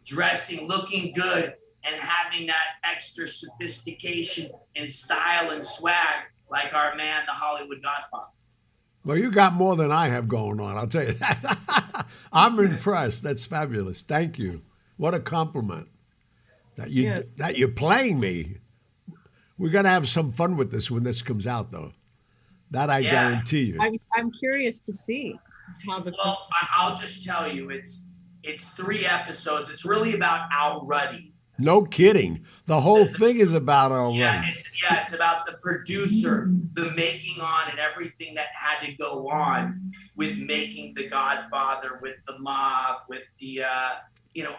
dressing, looking good, and having that extra sophistication and style and swag like our man, the Hollywood Godfather. Well, you got more than I have going on, I'll tell you that. I'm impressed. That's fabulous. Thank you. What a compliment that you're playing me. We're going to have some fun with this when this comes out, though. That I guarantee you. I'm curious to see how the. Well, I'll just tell you, it's 3 episodes. It's really about Al Ruddy. No kidding. The whole thing is about Al Ruddy. It's about the producer, the making on, and everything that had to go on with making The Godfather, with the mob, with the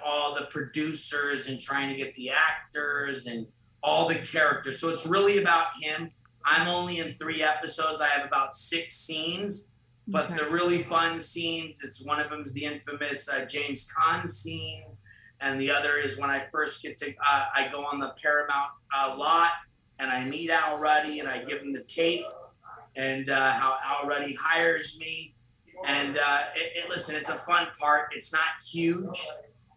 all the producers and trying to get the actors and all the characters. So it's really about him. I'm only in 3 episodes. I have about 6 scenes, but they're really fun scenes. One of them is the infamous James Caan scene. And the other is when I first get to, I go on the Paramount lot and I meet Al Ruddy and I give him the tape and how Al Ruddy hires me. And listen, it's a fun part. It's not huge,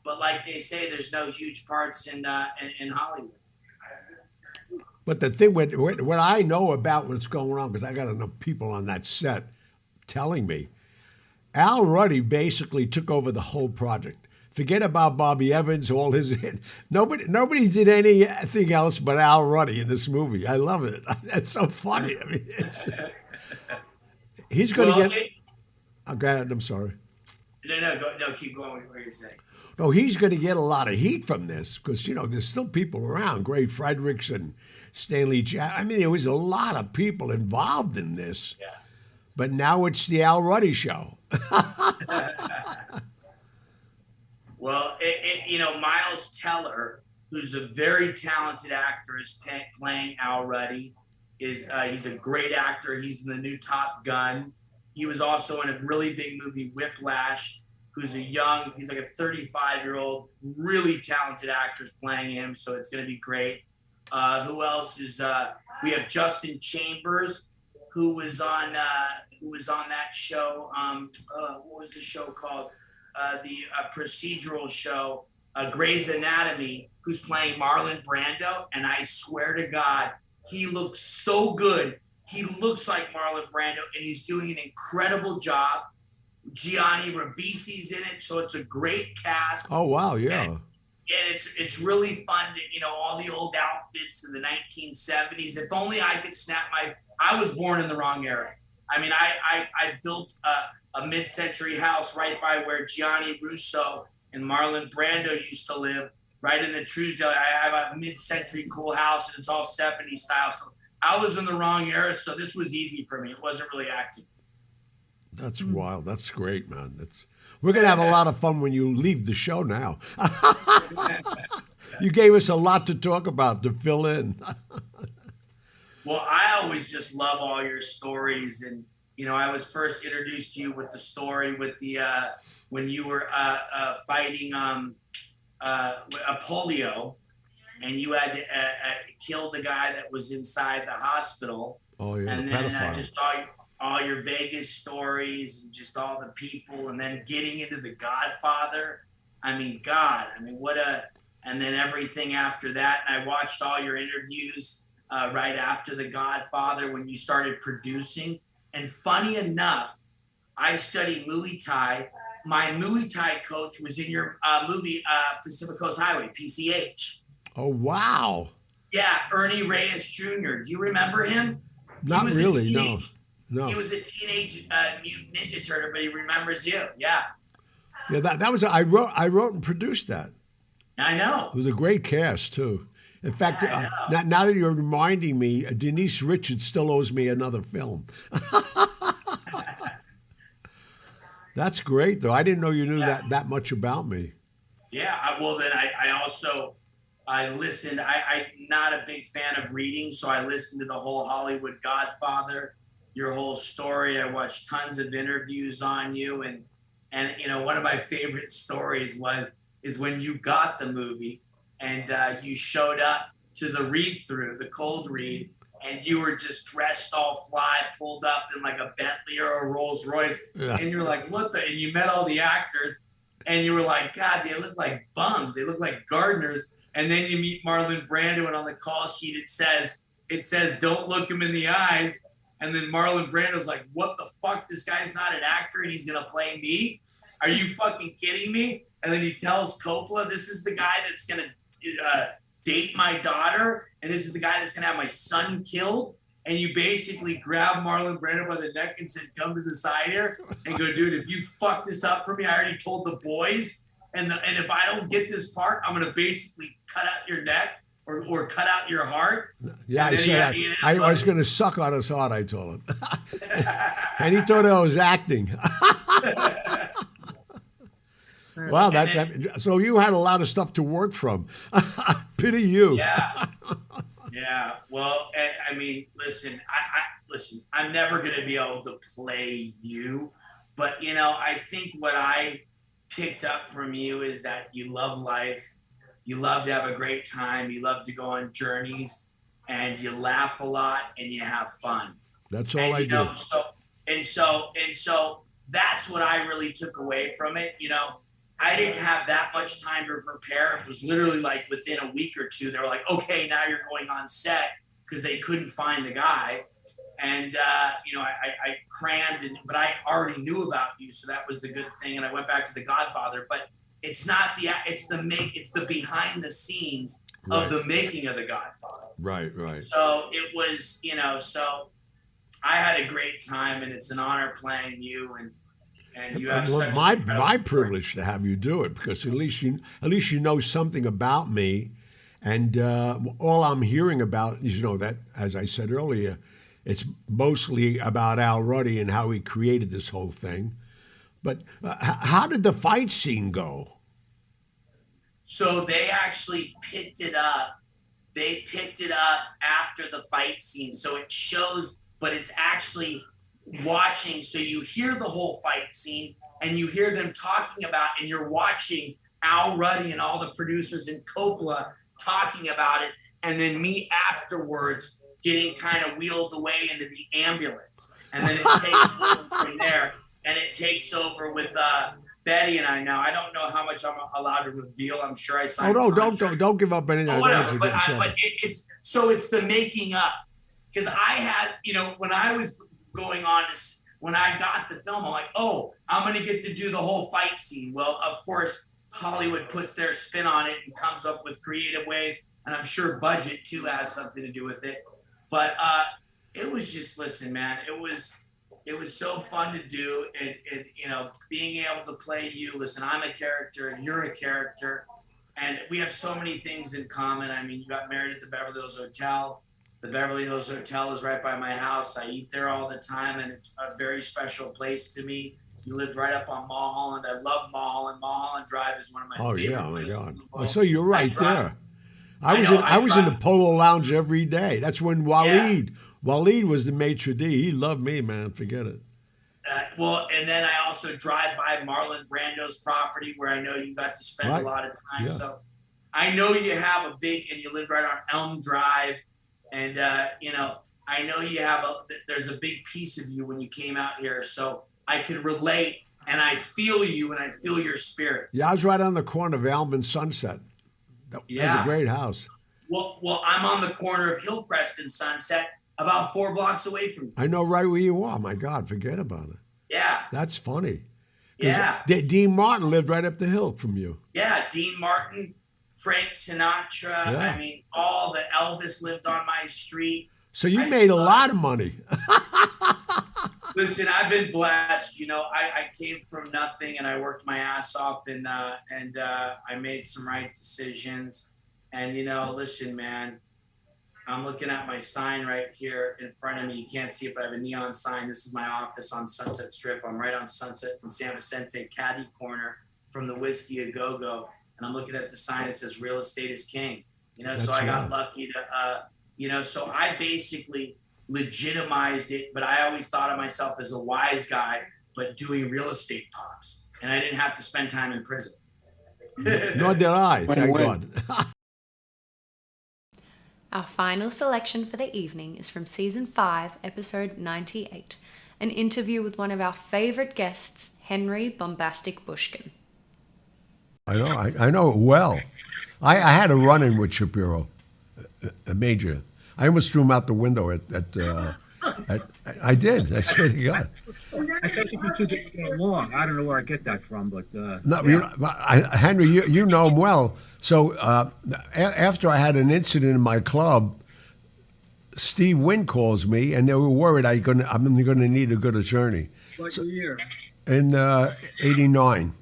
but like they say, there's no huge parts in Hollywood. But the thing, what I know about what's going on, because I got enough people on that set telling me, Al Ruddy basically took over the whole project. Forget about Bobby Evans, all his nobody did anything else but Al Ruddy in this movie. I love it. That's so funny. I mean, he's going to get. Go ahead. I'm sorry. No, keep going. What are you saying? No, he's going to get a lot of heat from this because there's still people around. Gray Fredericks and Stanley Jack. I mean, there was a lot of people involved in this. Yeah. But now it's the Al Ruddy show. Well, Miles Teller, who's a very talented actor, is playing Al Ruddy. He's a great actor. He's in the new Top Gun. He was also in a really big movie, Whiplash. He's like a 35-year-old, really talented actor playing him. So it's going to be great. Who else is? We have Justin Chambers, who was on that show. What was the show called? The procedural show, Grey's Anatomy, who's playing Marlon Brando. And I swear to God, he looks so good. He looks like Marlon Brando, and he's doing an incredible job. Gianni Ribisi's in it, so it's a great cast. Oh, wow, yeah. And it's really fun to, all the old outfits in the 1970s. If only I could I was born in the wrong era. I mean, I built a mid-century house right by where Gianni Russo and Marlon Brando used to live, right in the Truesdale. I have a mid-century cool house, and it's all 70s style. So I was in the wrong era, so this was easy for me. It wasn't really acting. That's wild. That's great, man. We're going to have a lot of fun when you leave the show now. You gave us a lot to talk about, to fill in. Well, I always just love all your stories. And, I was first introduced to you with the story with the when you were fighting polio, and you had to kill the guy that was inside the hospital. Oh, yeah. And then just all your Vegas stories and just all the people, and then getting into The Godfather. I mean, and then everything after that. And I watched all your interviews right after The Godfather when you started producing. And funny enough, I studied Muay Thai. My Muay Thai coach was in your movie Pacific Coast Highway, PCH. Oh, wow. Yeah, Ernie Reyes Jr. Do you remember him? Not really, no. He was a teenage mutant ninja turtle, but he remembers you. Yeah. Yeah, that was I wrote and produced that. I know. It was a great cast too. In fact, Yeah, I know. now that you're reminding me, Denise Richards still owes me another film. That's great, though. I didn't know you knew Yeah. that much about me. Yeah, well then I also I listened. I'm not a big fan of reading, so I listened to the whole Hollywood Godfather, your whole story. I watched tons of interviews on you, and you know, one of my favorite stories is when you got the movie and you showed up to the read through, the cold read, and you were just dressed all fly, pulled up in like a Bentley or a Rolls Royce, Yeah. and you're like, what the? And you met all the actors. And you were like, God, they look like bums. They look like gardeners. And then you meet Marlon Brando, and on the call sheet it says, don't look him in the eyes. And then Marlon Brando's like, what the fuck? This guy's not an actor, and he's gonna play me? Are you fucking kidding me? And then he tells Coppola, this is the guy that's gonna date my daughter, and this is the guy that's gonna have my son killed. And you basically grab Marlon Brando by the neck and said, come to the side here, and go, dude, if you fuck this up for me, I already told the boys, and if I don't get this part, I'm going to basically cut out your neck or cut out your heart. Yeah, And I then said I was going to suck on his heart, I told him. And he thought I was acting. Wow, so you had a lot of stuff to work from. Pity you. Yeah. Yeah. Well, I mean, listen, listen, I'm never going to be able to play you, but you know, I think what I picked up from you is that you love life. You love to have a great time. You love to go on journeys, and you laugh a lot, and you have fun. That's all I do. So that's what I really took away from it. You know, I didn't have that much time to prepare. It was literally like within a week or two, they were like, okay, now you're going on set, because they couldn't find the guy. And, you know, I crammed, but I already knew about you. So that was the good thing. And I went back to The Godfather, but it's not it's the behind the scenes of the making of The Godfather. Right. So it was, you know, so I had a great time, and it's an honor playing you, and you have such my privilege to have you do it, because at least you know something about me, and all I'm hearing about is, you know, that, as I said earlier, it's mostly about Al Ruddy and how he created this whole thing. But how did the fight scene go? So they actually picked it up. They picked it up after the fight scene, so it shows, but it's actually watching, so you hear the whole fight scene, and you hear them talking about, and you're watching Al Ruddy and all the producers and Coppola talking about it, and then me afterwards getting kind of wheeled away into the ambulance, and then it takes over from there, and it takes over with Betty and I. Now I don't know how much I'm allowed to reveal. I'm sure I signed. Oh no, don't give up anything. Oh, whatever, but it's the making up, because I had, you know, when I was going on to, when I got the film, I'm like, oh, I'm going to get to do the whole fight scene. Well, of course, Hollywood puts their spin on it and comes up with creative ways, and I'm sure budget too has something to do with it. But it was just, listen, man, it was so fun to do, and you know, being able to play you. Listen, I'm a character, and you're a character, and we have so many things in common. I mean, you got married at the Beverly Hills Hotel. The Beverly Hills Hotel is right by my house. I eat there all the time, and it's a very special place to me. You lived right up on Mulholland. I love Mulholland. Mulholland Drive is one of my favorite places. Oh my God! Oh, so you're right there. I was in the Polo Lounge every day. That's when Waleed was the maitre d'. He loved me, man. Forget it. Well, and then I also drive by Marlon Brando's property, where I know you got to spend a lot of time. Yeah. So I know you have and you lived right on Elm Drive. And, you know, I know you have there's a big piece of you when you came out here. So I could relate, and I feel you, and I feel your spirit. Yeah, I was right on the corner of Elm and Sunset. That was a great house. Well, I'm on the corner of Hillcrest and Sunset, about 4 blocks away from you. I know right where you are. My God, forget about it. Yeah. That's funny. Yeah. Dean Martin lived right up the hill from you. Yeah, Dean Martin, Frank Sinatra. Yeah. I mean, all the Elvis lived on my street. So you made a lot of money. Listen, I've been blessed. You know, I came from nothing, and I worked my ass off, and I made some right decisions. And, you know, listen, man, I'm looking at my sign right here in front of me. You can't see it, but I have a neon sign. This is my office on Sunset Strip. I'm right on Sunset in San Vicente, caddy corner from the Whiskey A Go-Go. And I'm looking at the sign. It says real estate is king. You know, so I got lucky to, you know, so I basically legitimized it, but I always thought of myself as a wise guy, but doing real estate pops. And I didn't have to spend time in prison. Nor did I, thank God. Our final selection for the evening is from Season 5, Episode 98, an interview with one of our favourite guests, Henry Bombastic Bushkin. I know it well. I had a run-in with Shapiro, a major. I almost threw him out the window I did. I swear to God. I think you two didn't get along. I don't know where I get that from, but no, Henry, you know him well. So after I had an incident in my club, Steve Wynn calls me, and they were worried I'm going to need a good attorney. What year? In '89.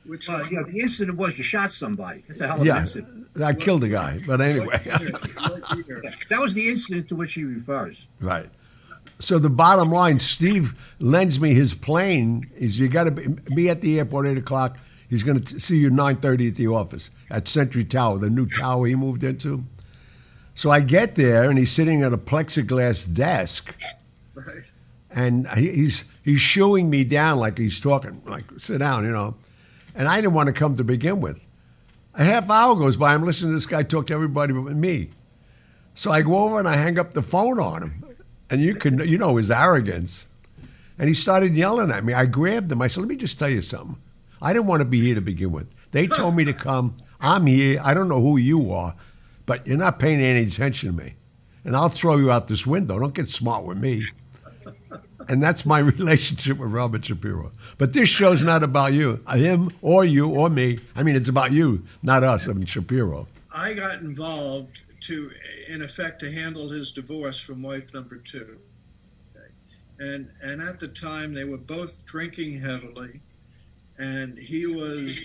Which the incident was you shot somebody. It's a hell of an incident. I killed a guy, but anyway. What year? That was the incident to which he refers. Right. So the bottom line, Steve lends me his plane. You got to be at the airport 8 o'clock. He's going to see you 9:30 at the office at Century Tower, the new tower he moved into. So I get there, and he's sitting at a plexiglass desk, Right. and he's shooing me down like he's talking, like sit down, you know. And I didn't want to come to begin with. A half hour goes by. I'm listening to this guy talk to everybody but me. So I go over and I hang up the phone on him. And you know his arrogance. And he started yelling at me. I grabbed him. I said, let me just tell you something. I didn't want to be here to begin with. They told me to come. I'm here. I don't know who you are, but you're not paying any attention to me. And I'll throw you out this window. Don't get smart with me. And that's my relationship with Robert Shapiro. But this show's not about him or you or me. I mean, it's about you, not us. I mean, Shapiro. I got involved in effect, to handle his divorce from wife number 2. Okay. And at the time, they were both drinking heavily, and he was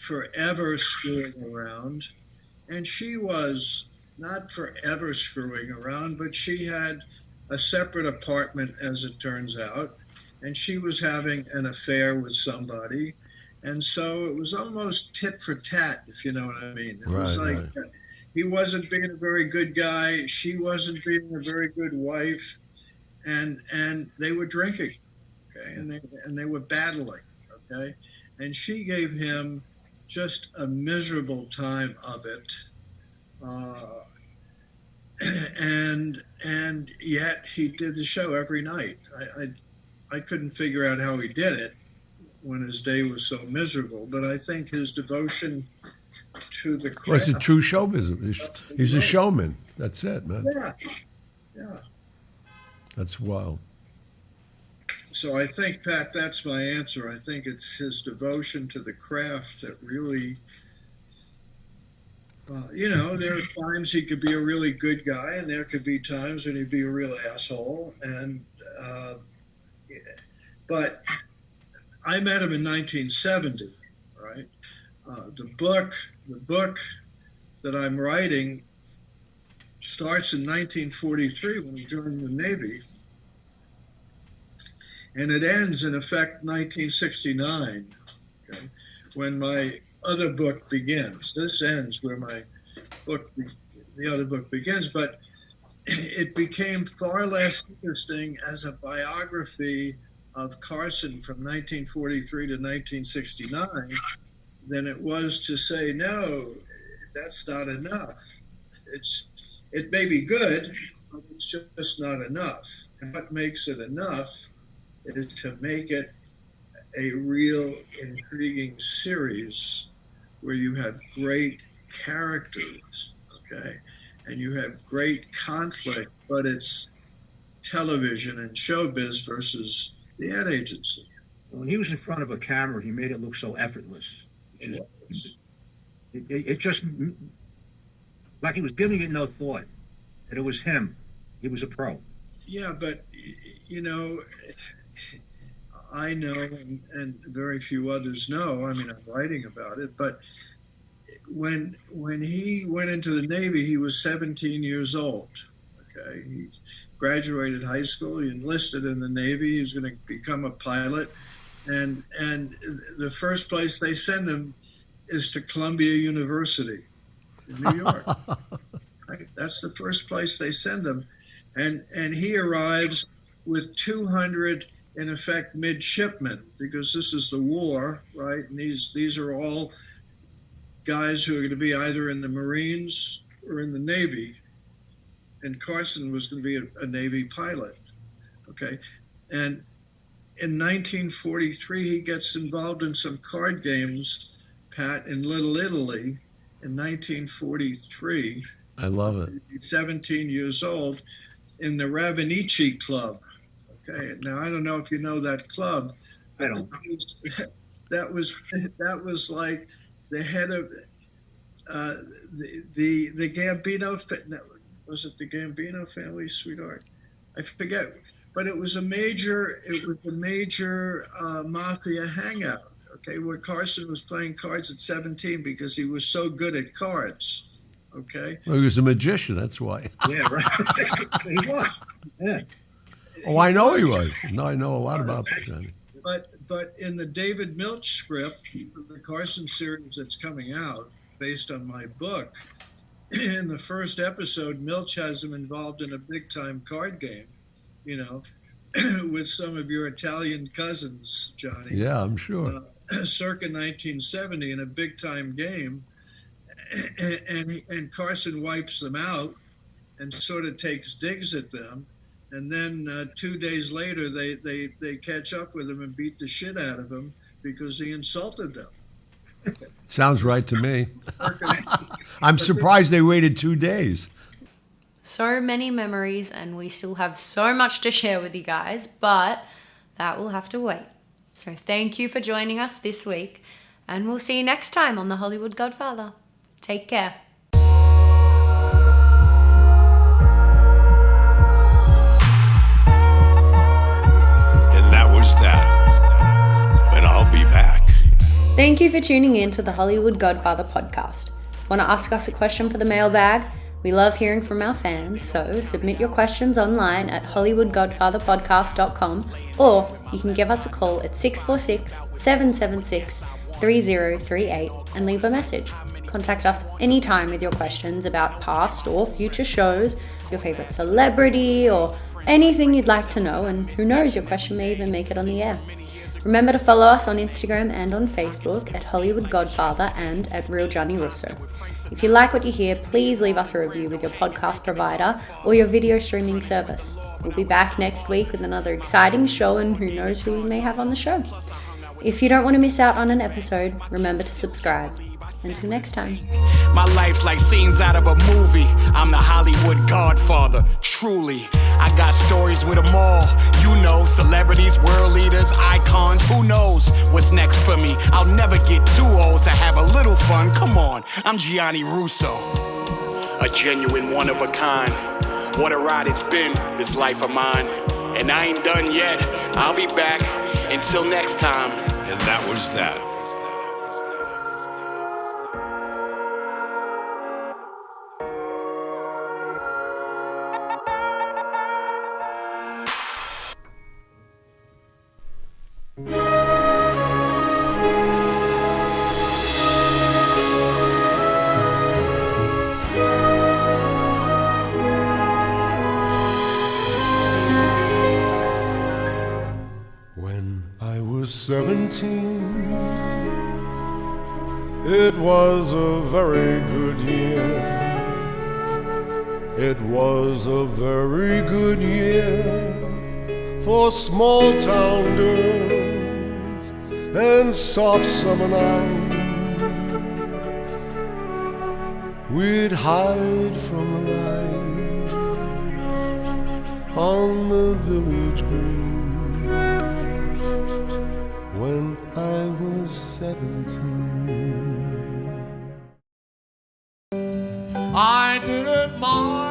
forever screwing around, and she was not forever screwing around, but she had a separate apartment, as it turns out, and she was having an affair with somebody, and so it was almost tit for tat, if you know what I mean. It was like he wasn't being a very good guy, she wasn't being a very good wife, and they were drinking, okay, and they were battling, okay, and she gave him just a miserable time of it. And yet he did the show every night. I couldn't figure out how he did it when his day was so miserable, but I think his devotion to the craft. Well, it's a true show business. He's a showman. That's it, man. Yeah. That's wild. So I think, Pat, that's my answer. I think it's his devotion to the craft that really, there are times he could be a really good guy, and there could be times when he'd be a real asshole. And but I met him in 1970, right? The book that I'm writing starts in 1943 when he joined the Navy, and it ends in effect 1969, okay, when my other book begins. This ends where the other book begins, but it became far less interesting as a biography of Carson from 1943 to 1969 than it was to say, no, that's not enough. It may be good, but it's just not enough. And what makes it enough is to make it a real intriguing series where you have great characters, okay, and you have great conflict, but it's television and showbiz versus the ad agency. When he was in front of a camera, he made it look so effortless. It just, like he was giving it no thought, that it was him. He was a pro. Yeah, but, I know, and very few others know, I mean, I'm writing about it, but when he went into the Navy, he was 17 years old. Okay, he graduated high school. He enlisted in the Navy. He was going to become a pilot, and the first place they send him is to Columbia University in New York. Right? That's the first place they send him, and he arrives with 200, in effect, midshipmen, because this is the war, right? And these are all guys who are going to be either in the Marines or in the Navy. And Carson was going to be a Navy pilot, okay? And in 1943, he gets involved in some card games, Pat, in Little Italy in 1943. I love it. He's 17 years old in the Ravenici Club. Okay, now I don't know if you know that club. I don't. That was like the head of the Gambino. Was it the Gambino family, sweetheart? I forget, but it was a major mafia hangout. Okay, where Carson was playing cards at 17 because he was so good at cards. Okay. Well, he was a magician. That's why. Yeah, right. He was. Yeah. Oh, I know he was. No, I know a lot about that, Johnny. But in the David Milch script, the Carson series that's coming out, based on my book, in the first episode, Milch has him involved in a big-time card game, you know, with some of your Italian cousins, Johnny. Yeah, I'm sure. Circa 1970 in a big-time game, and Carson wipes them out and sort of takes digs at them. And then 2 days later, they catch up with him and beat the shit out of him because he insulted them. Sounds right to me. I'm surprised they waited 2 days. So many memories, and we still have so much to share with you guys, but that will have to wait. So thank you for joining us this week, and we'll see you next time on The Hollywood Godfather. Take care. And that was that. But I'll be back. Thank you for tuning in to the Hollywood Godfather podcast. Want to ask us a question for the mailbag? We love hearing from our fans, so submit your questions online at hollywoodgodfatherpodcast.com, or you can give us a call at 646-776-3038 and leave a message. Contact us anytime with your questions about past or future shows, your favorite celebrity, or anything you'd like to know, and who knows, your question may even make it on the air. Remember to follow us on Instagram and on Facebook at Hollywood Godfather and at Real Gianni Russo. If you like what you hear, please leave us a review with your podcast provider or your video streaming service. We'll be back next week with another exciting show, and who knows who we may have on the show. If you don't want to miss out on an episode, remember to subscribe. Until next time. My life's like scenes out of a movie. I'm the Hollywood Godfather, truly. I got stories with them all. You know, celebrities, world leaders, icons. Who knows what's next for me? I'll never get too old to have a little fun. Come on, I'm Gianni Russo, a genuine one of a kind. What a ride it's been, this life of mine. And I ain't done yet. I'll be back. Until next time. And that was that. When I was 17, it was a very good year. It was a very good year for small town girls and soft summer nights. We'd hide from the lights on the village green. When I was 17, I didn't mind